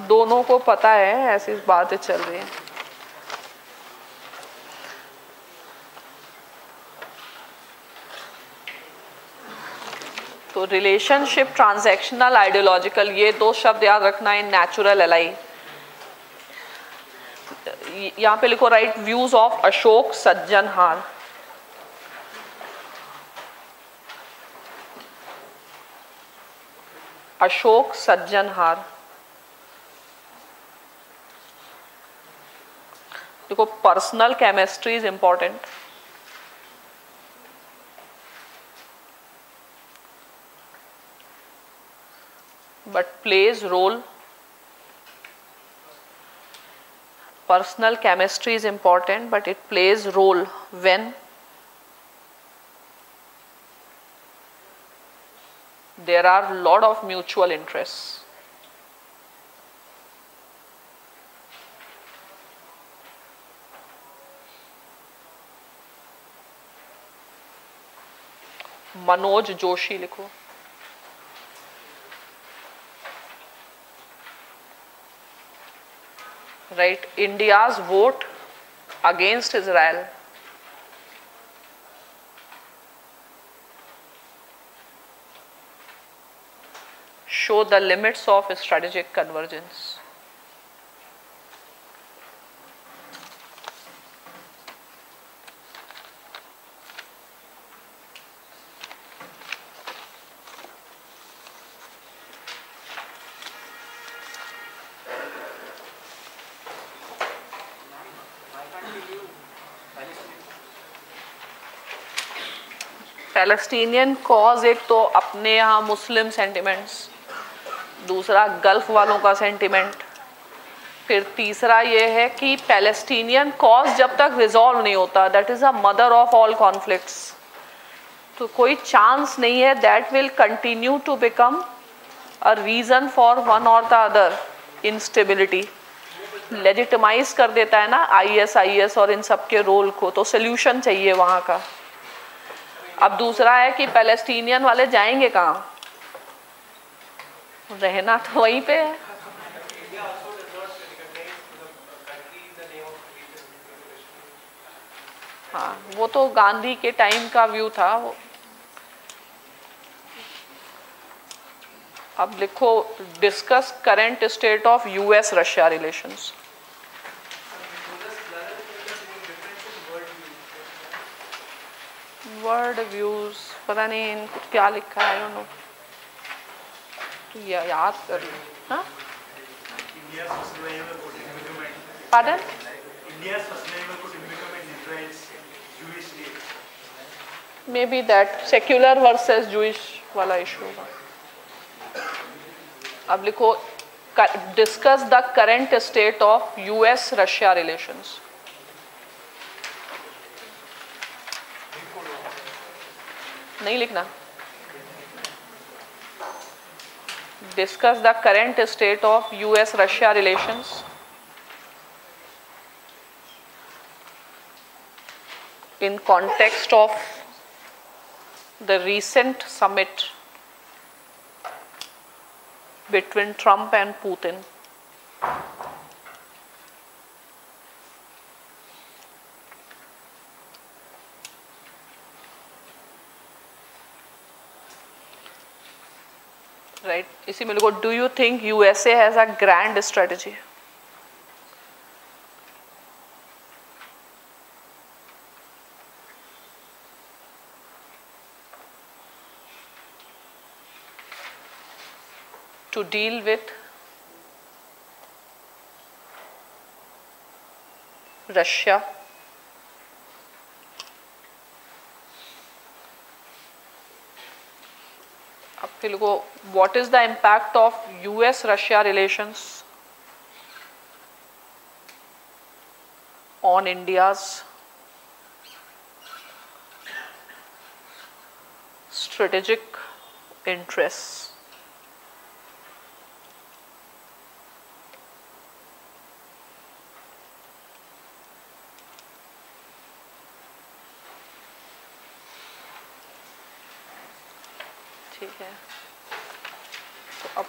दोनों को पता है ऐसी बातें चल रही हैं. तो रिलेशनशिप, ट्रांजैक्शनल, आइडियोलॉजिकल, ये दो शब्द याद रखना इन नेचुरल एलाई. यहाँ पे लिखो right, views of Ashok Sajjanhar. Ashok Sajjanhar. देखो, personal chemistry is important. But plays role. Personal chemistry is important, but it plays role when there are lot of mutual interests. Manoj Joshi लिखो. Right, India's vote against Israel. show the limits of strategic convergence. Palestinian cause एक तो अपने यहाँ मुस्लिम sentiments, दूसरा gulf वालों का sentiment, फिर तीसरा ये है कि पैलेस्टीनियन कॉज जब तक रिजॉल्व नहीं होता, that is a mother of all conflicts, तो कोई चांस नहीं है that will continue to become a reason for one or the other instability. Legitimise कर देता है ना आईएस और इन सब के रोल को, तो सोल्यूशन चाहिए वहाँ का। अब दूसरा है कि पैलेस्टीनियन वाले जाएंगे कहाँ, रहना तो वहीं पे है। हाँ, वो तो गांधी के टाइम का व्यू था वो। अब लिखो, discuss current state of US Russia relations. Word views पता नहीं इनको क्या लिखा है, आई डोंट नो, याद कर लो। हाँ, pardon, may be that secular versus Jewish वाला इशू होगा। अब लिखो, discuss the current state of US Russia relations. नहीं लिखना। Discuss the current state of US Russia relations in context of the recent summit between Trump and Putin. Right, इसी में लिखो, do you think USA has a grand strategy? To deal with Russia अब फिर को, what is the impact of US Russia relations on India's strategic interests? ठीक है, तो अब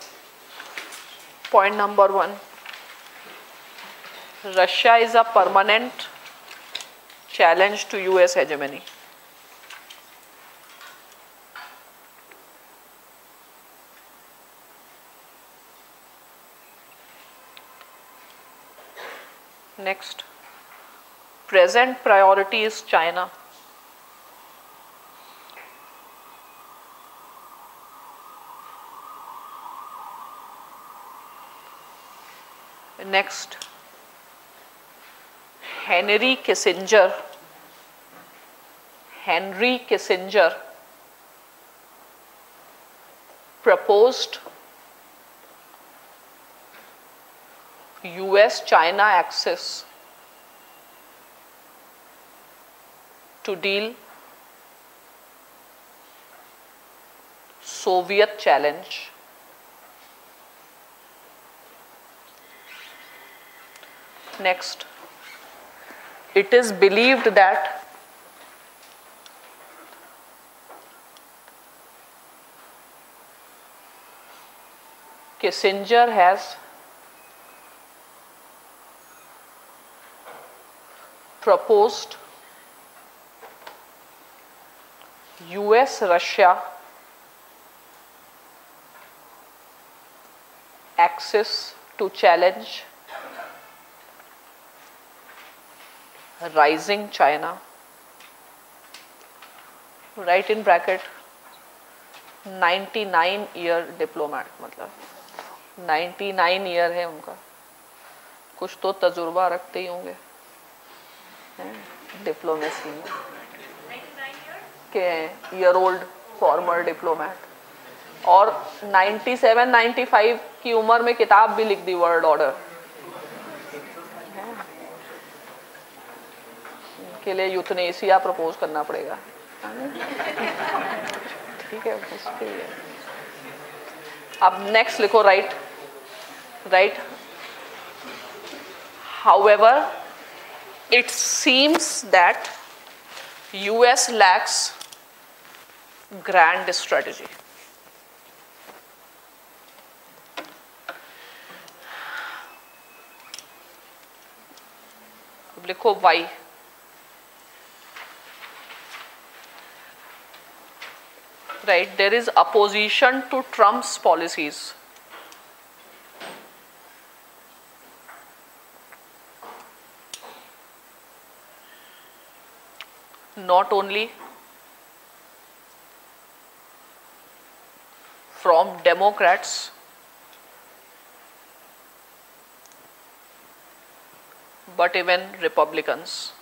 point number 1, Russia is a permanent challenge to US hegemony. Next, present priority is China. Next, Henry Kissinger proposed US-China axis to deal Soviet challenge. Next, it is believed that Kissinger has proposed US-Russia Axis to challenge rising China, right in bracket 99-year diplomat, मतलब 99 year है उनका, कुछ तो तजुर्बा रखते ही होंगे diplomacy में के ईयर ओल्ड फॉर्मर डिप्लोमेट, और 97-95 की उम्र में किताब भी लिख दी वर्ल्ड ऑर्डर के लिए यूथनेसिया प्रपोज करना पड़ेगा, ठीक है उसके लिए। अब नेक्स्ट लिखो right however it seems that US lacks grand strategy. अब लिखो why। Right, there is opposition to Trump's policies. Not only from Democrats, but even Republicans.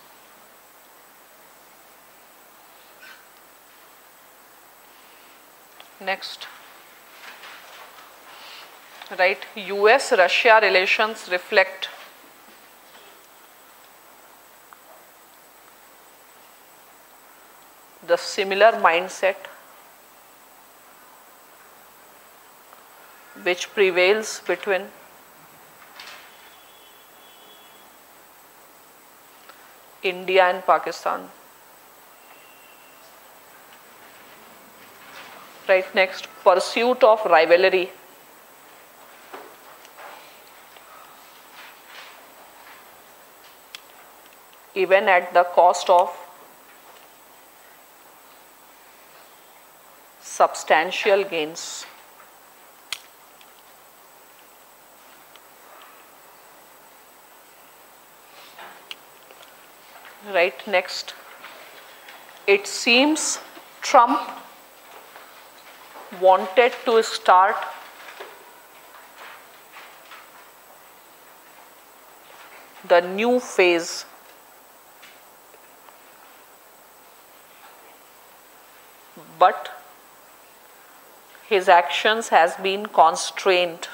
Next, right, US-Russia relations reflect the similar mindset which prevails between India and Pakistan. Right, next, pursuit of rivalry even at the cost of substantial gains. Right, next, it seems Trump wanted to start the new phase but his actions has been constrained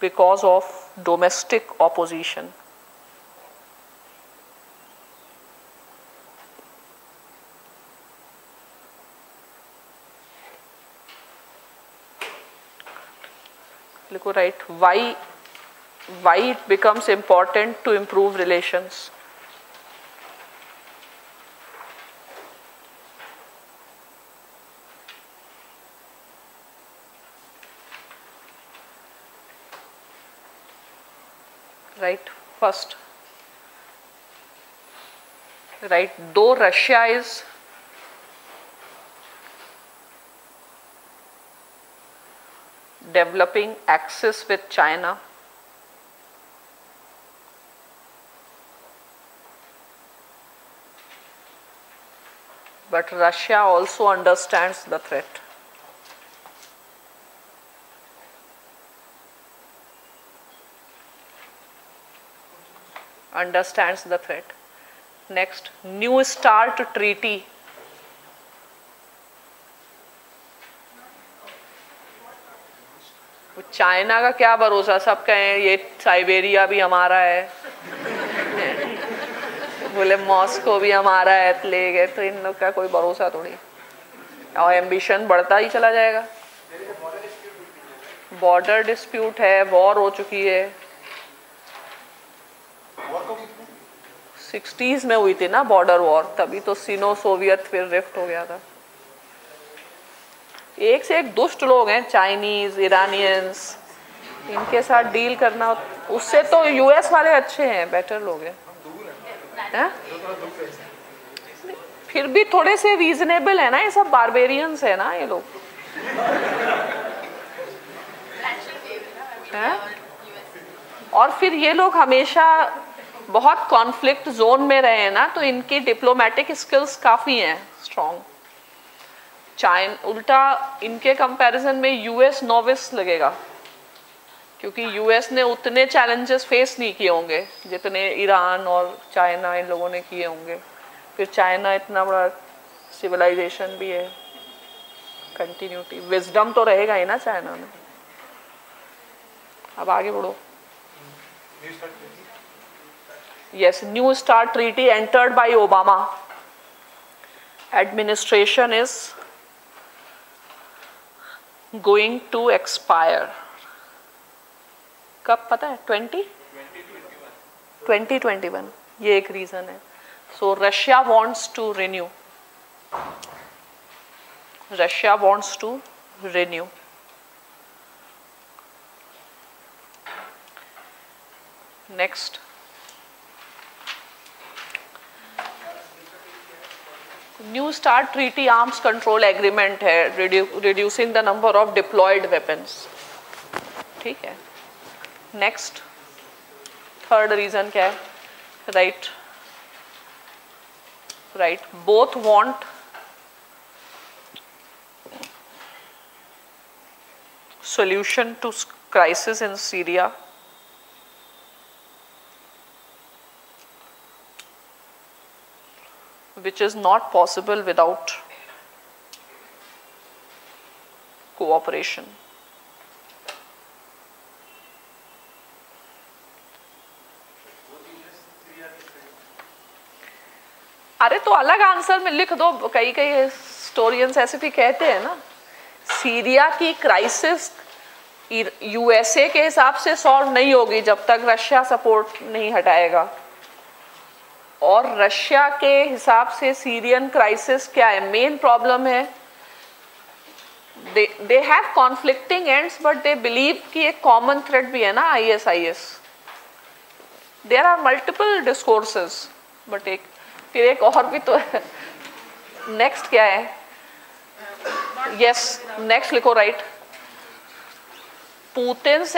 because of domestic opposition. Look, right, why it becomes important to improve relations. Right, first, right, though Russia is developing axis with China, but Russia also understands the threat. Understands the threat. Next, New START treaty. China का क्या भरोसा, सब कहें ये Siberia भी हमारा है, बोले मॉस्को भी हमारा है, ले गए, तो इन लोग का कोई भरोसा थोड़ी, और एम्बिशन बढ़ता ही चला जाएगा। बॉर्डर डिस्प्यूट है, वॉर हो चुकी है, 60s में हुई थी ना बॉर्डर वॉर, तभी तो सिनो सोवियत फिर रिफ्ट हो गया था। एक से एक दुष्ट लोग हैं, चाइनीज, ईरानियंस, इनके साथ डील करना, उससे तो यूएस वाले अच्छे हैं, बेटर लोग हैं, फिर भी थोड़े से रीजनेबल है ना, ये सब बारबेरियंस है ना ये लोग। है? और फिर ये लोग हमेशा बहुत कॉन्फ्लिक्ट जोन में रहे हैं ना, तो इनकी डिप्लोमेटिक स्किल्स काफ़ी हैं स्ट्रॉन्ग। चाइना उल्टा इनके कंपैरिजन में यूएस नोविस लगेगा, क्योंकि यूएस ने उतने चैलेंजेस फेस नहीं किए होंगे जितने ईरान और चाइना इन लोगों ने किए होंगे। फिर चाइना इतना बड़ा सिविलाइजेशन भी है, कंटिन्यूटी विजडम तो रहेगा ही ना चाइना में। अब आगे बढ़ो। Yes, New START treaty entered by Obama administration is going to expire. कब पता है? 2021। ये एक रीजन है। So Russia wants to renew. Russia wants to renew. Next. New START treaty arms control agreement है, reducing the number of deployed weapons. ठीक है। Next, third reason क्या है? Right, both want solution to crisis in Syria, which is not possible without cooperation. अरे तो अलग answer में लिख दो, कई हिस्टोरियंस ऐसे भी कहते हैं ना, सीरिया की क्राइसिस यूएसए के हिसाब से सॉल्व नहीं होगी जब तक रशिया सपोर्ट नहीं हटाएगा, और रशिया के हिसाब से सीरियन क्राइसिस क्या है, मेन प्रॉब्लम है they have conflicting ends but they believe कि एक कॉमन थ्रेड भी है ना, ISIS। There are multiple discourses but फिर एक और भी तो है। नेक्स्ट क्या है? यस, नेक्स्ट लिखो, right. Putin's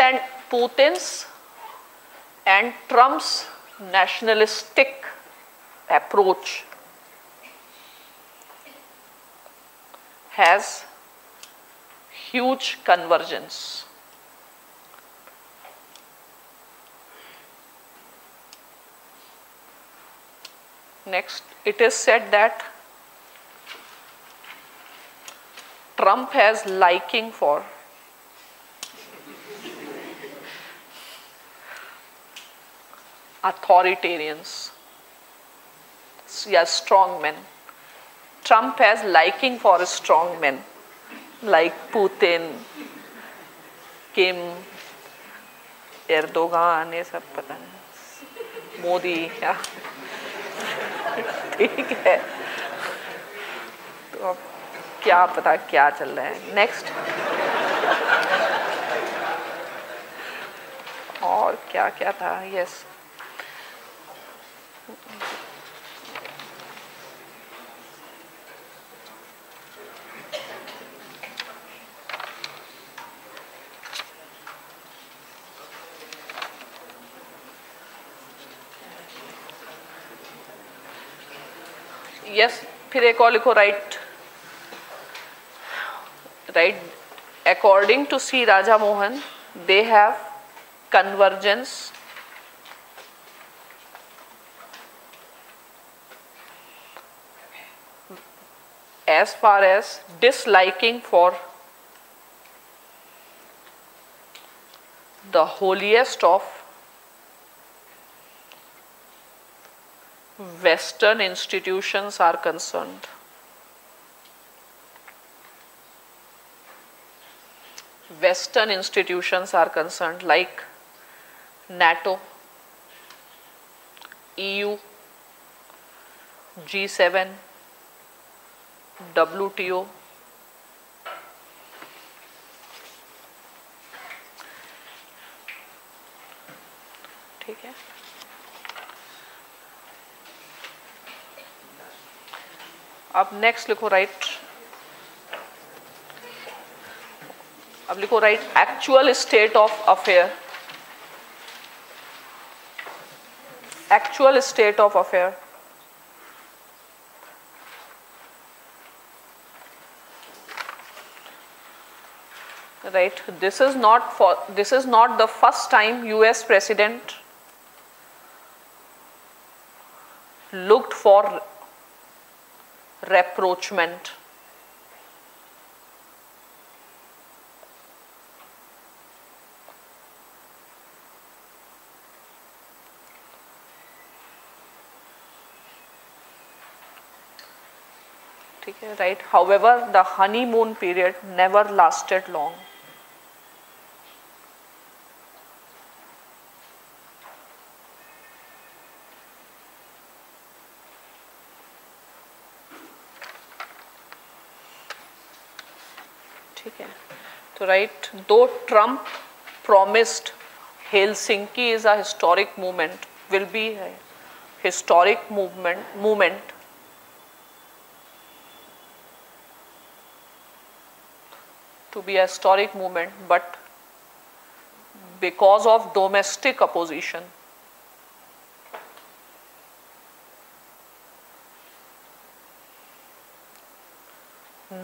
and Trump's nationalistic approach has huge convergence. Next, it is said that Trump has liking for authoritarians, yeah, strong men. Trump has liking for strong men like Putin, Kim, Erdogan, ये सब पता नहीं, मोदी, क्या ठीक है, तो अब क्या पता क्या चल रहा है। नेक्स्ट, और क्या क्या था? यस, यस, फिर एक और लिखो, right. According to C. Raja Mohan, they have convergence as far as disliking for the holiest of Western institutions are concerned. Western institutions are concerned, like NATO, EU, G7, WTO. ठीक है। अब next लिखो, right. अब लिखो right actual state of affair, actual state of affair. Right, this is not the first time US president looked for rapprochement. ठीक है, right, however the honeymoon period never lasted long. ठीक है, तो right, दो Trump promised Helsinki is a historic movement, will be a historic movement to be a historic movement, but because of domestic opposition,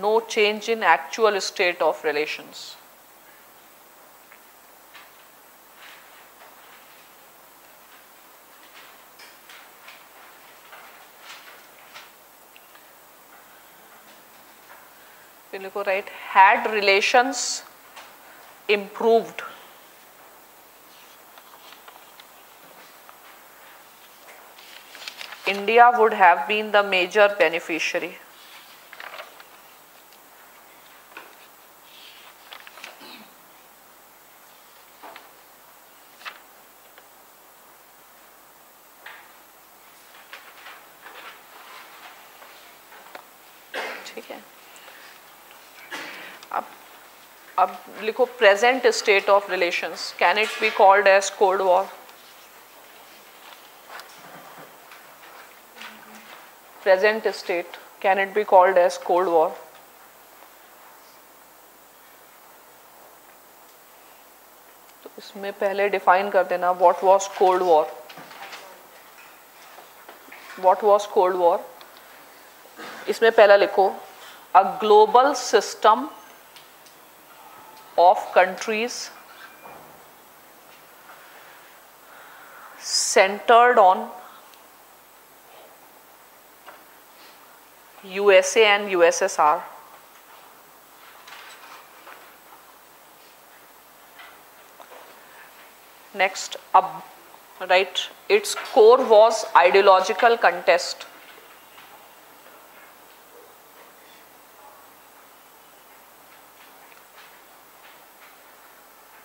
no change in actual state of relations. Right, had relations improved, India would have been the major beneficiary. ठीक है, अब लिखो present state of relations, can it be called as cold war? Present state, can it be called as cold war? तो इसमें पहले define कर देना what was cold war. What was cold war? इसमें पहला लिखो a global system of countries centered on USA and USSR. Next, right, its core was ideological contest.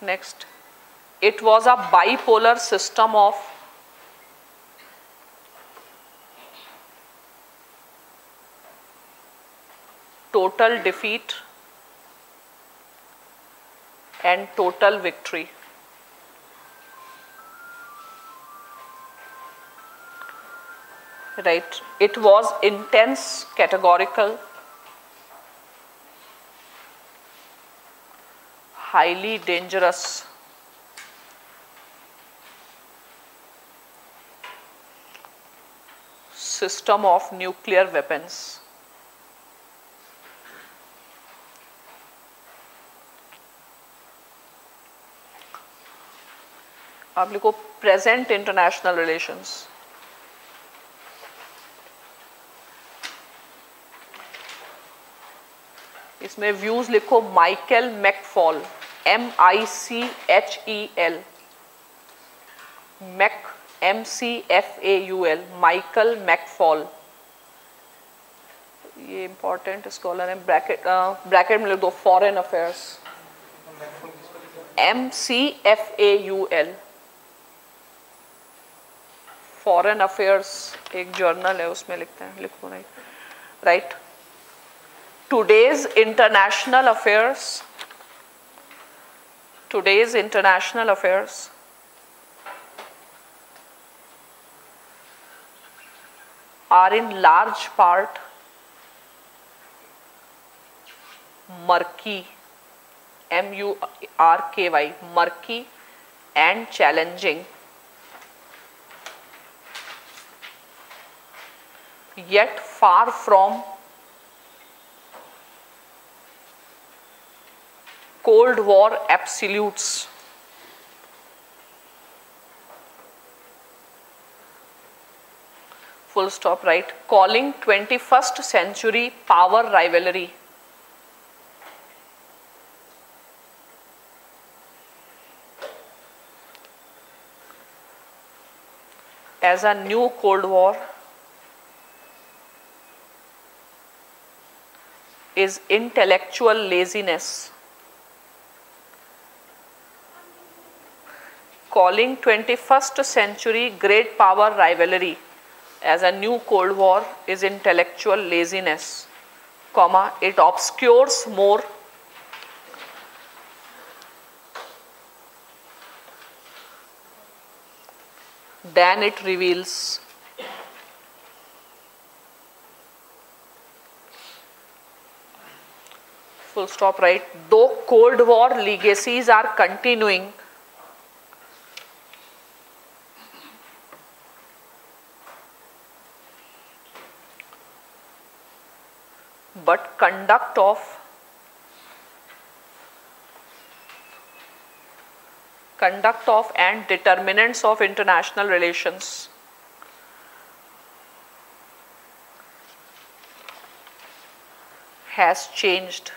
Next, it was a bipolar system of total defeat and total victory. Right, it was intense, categorical, highly dangerous, system of nuclear weapons. आप लिखो present international relations. इसमें views लिखो Michael McFaul, MICHEL, MCFAUL, Michael McFaul. ये important scholar है. Bracket में लिख दो foreign affairs, MCFAUL. Foreign affairs एक जर्नल है, उसमें लिखते हैं. लिखो right. Today's international affairs are in large part murky M-U-R-K-Y, murky and challenging, yet far from Cold War absolutes. Full stop, right? Calling 21st century power rivalry as a new Cold War is intellectual laziness. Calling 21st century great power rivalry as a new Cold War is intellectual laziness, comma, it obscures more than it reveals. Full stop, right? Though Cold War legacies are continuing, but conduct of and determinants of international relations has changed.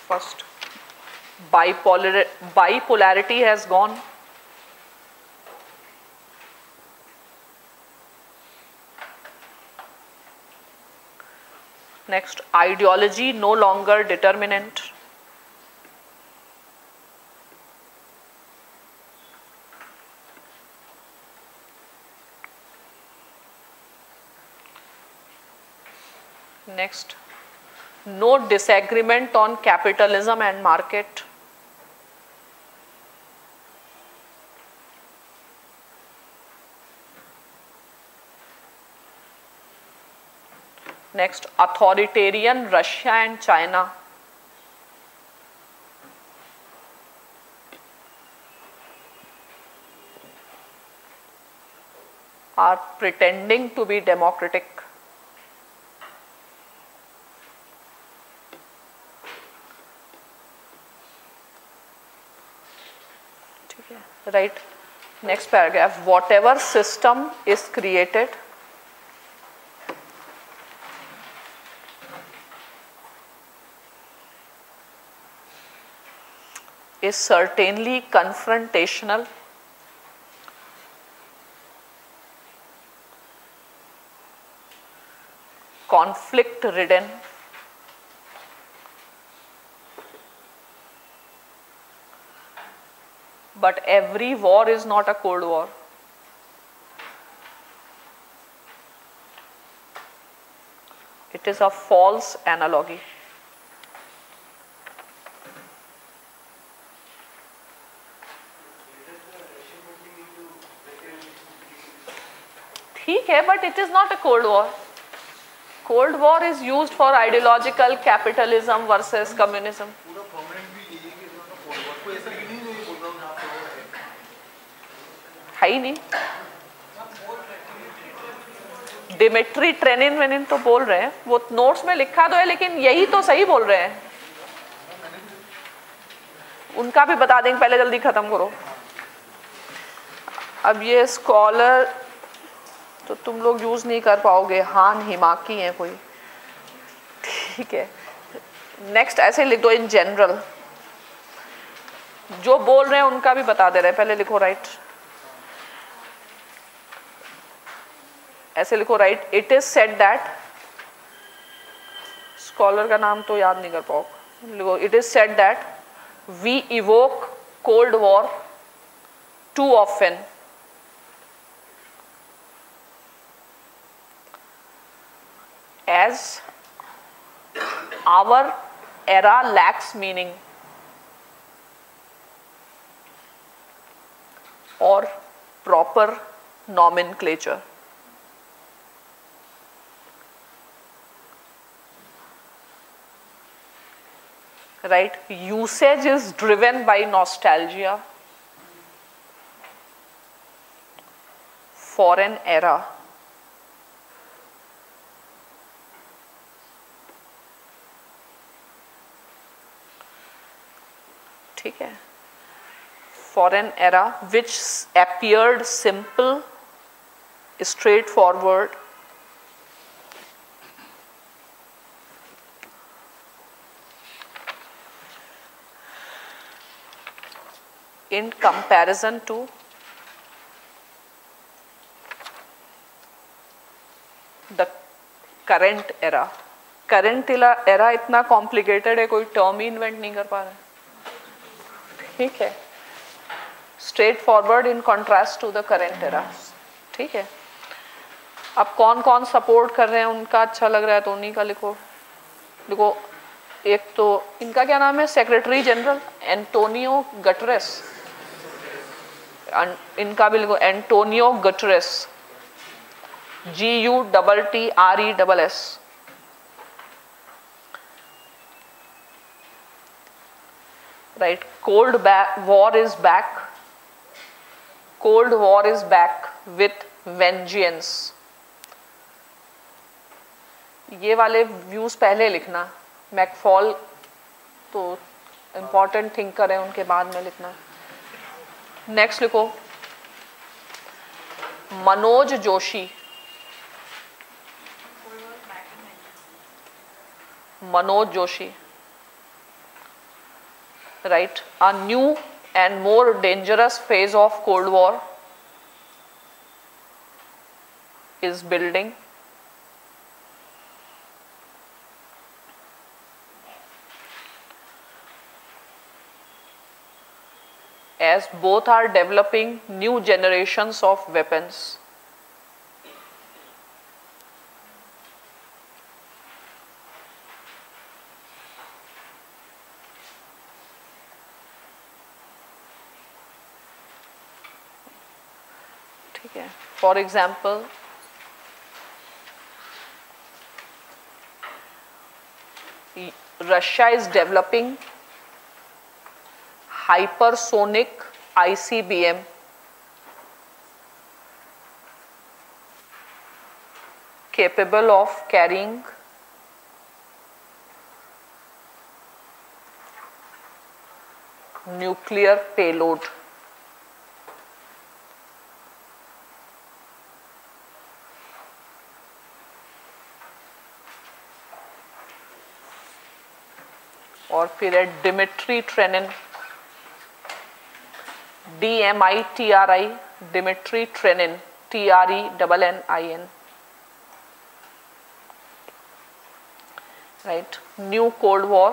First, bipolarity has gone. Next, ideology no longer determinant. Next, no disagreement on capitalism and market. Next, authoritarian Russia and China. Are pretending to be democratic. Right. Next paragraph. Whatever system is created is certainly confrontational, conflict ridden, but every war is not a Cold War. It is a false analogy. ठीक है, but it is not a Cold War. Cold War is used for ideological capitalism versus communism. है ही नहीं. Dmitry ट्रेनिन तो बोल रहे हैं, वो notes में लिखा तो है, लेकिन यही तो सही बोल रहे हैं. उनका भी बता देंगे, पहले जल्दी खत्म करो. अब ये स्कॉलर तो तुम लोग यूज नहीं कर पाओगे. हान हिमाकी है कोई, ठीक है. नेक्स्ट ऐसे लिख दो, इन जनरल. जो बोल रहे हैं उनका भी बता दे रहे हैं, पहले लिखो राइट. ऐसे लिखो right. It is said that, scholar का नाम तो याद नहीं कर पाओगे, लिखो. It is said that we evoke cold war too often as our era lacks meaning or proper nomenclature. right? Usage is driven by nostalgia. Foreign era, ठीक है, foreign era which appeared simple, straightforward, in comparison to the current era. Current era इतना complicated है, कोई term ही invent नहीं कर पा रहे, ठीक है. Straightforward in contrast to the current era, ठीक है. अब कौन कौन सपोर्ट कर रहे हैं उनका अच्छा लग रहा है तो उन्हीं का लिखो. देखो एक तो इनका क्या नाम है, सेक्रेटरी जनरल एंटोनियो गटरेस, इनका भी लिखो Antonio Guterres, GUTTRESS. Right, Cold War is back. Cold War is back with vengeance. ये वाले व्यूज पहले लिखना. मैकफॉल तो इम्पॉर्टेंट थिंकर है, उनके बाद में लिखना. नेक्स्ट लिखो Manoj Joshi. Manoj Joshi, right? A new and more dangerous phase of Cold War is building. As both are developing new generations of weapons. For example, Russia is developing hypersonic ICBM capable of carrying nuclear payload. और फिर है Dmitri Trenin, DMITRI, Dmitri Trenin, TRENNIN, right. New cold war,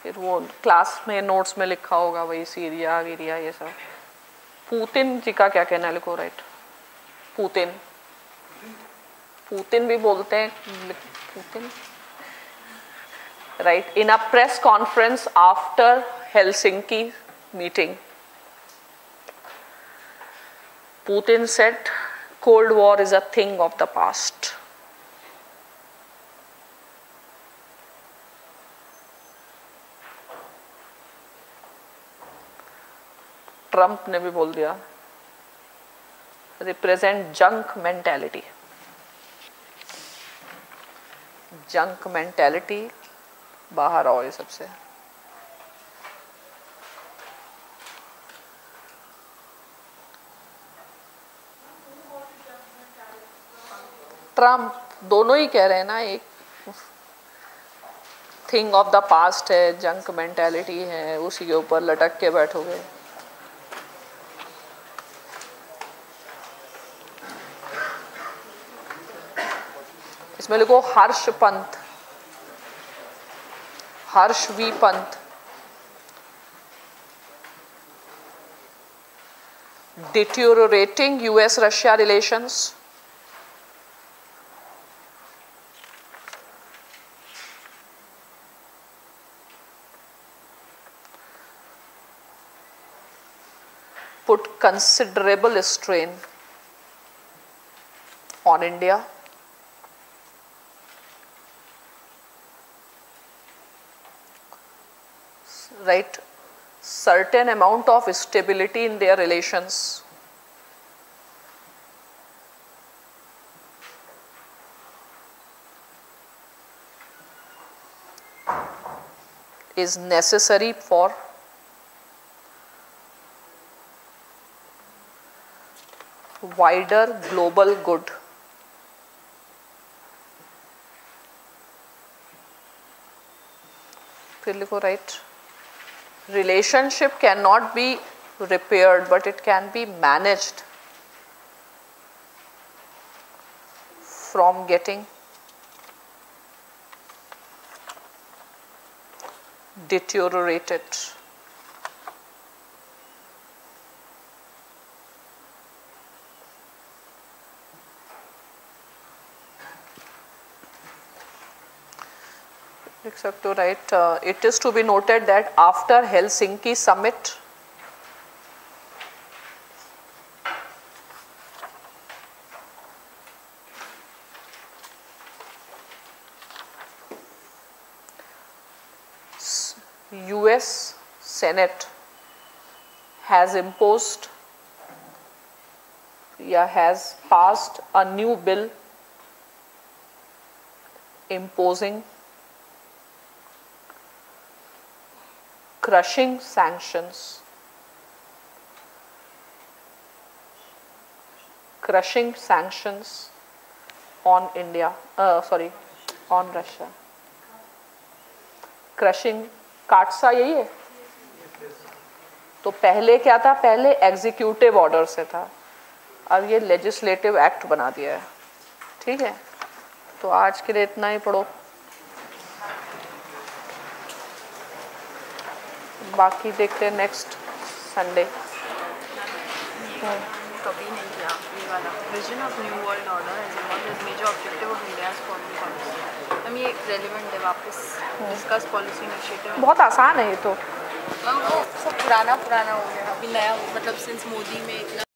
फिर वो class में notes में लिखा होगा वही सीरिया वीरिया ये सब. पुतिन जी का क्या कहना है लिखो, राइट. पुतिन, पुतिन भी बोलते हैं Putin, right. In a press conference after Helsinki meeting, Putin said cold war is a thing of the past. Trump ने भी बोल दिया represent junk mentality. Junk mentality, बाहर आओ ये सबसे. ट्रम्प दोनों ही कह रहे हैं ना, एक थिंग ऑफ द पास्ट है, जंक मेंटालिटी है, उसी के ऊपर लटक के बैठोगे. इसमें लिखो Harsh Pant, Harsh V Pant. Deteriorating US Russia relations, put considerable strain on India. right, certain amount of stability in their relations. Is necessary for wider global good. फिर लिखो, right, relationship cannot be repaired but it can be managed from getting deteriorated. लिख सकते हो, right, it is to be noted that after Helsinki summit US Senate has imposed has passed a new bill imposing crushing sanctions on India, on Russia. Crushing काटसा यही है. तो पहले क्या था, पहले एग्जीक्यूटिव ऑर्डर से था, अब ये लेजिस्लेटिव एक्ट बना दिया है. ठीक है, तो आज के लिए इतना ही पढ़ो, बाकी देखते हैं नेक्स्ट संडे. कभी नहीं किया ये वाला vision of new world order as a major objective of India's foreign policy. हम ये रेलेवेंट है वापस डिस्कस पॉलिसी इनिशिएटिव. बहुत आसान है ये तो. वो सब पुराना हो गया, अभी नया मतलब सिंस मोदी में इतना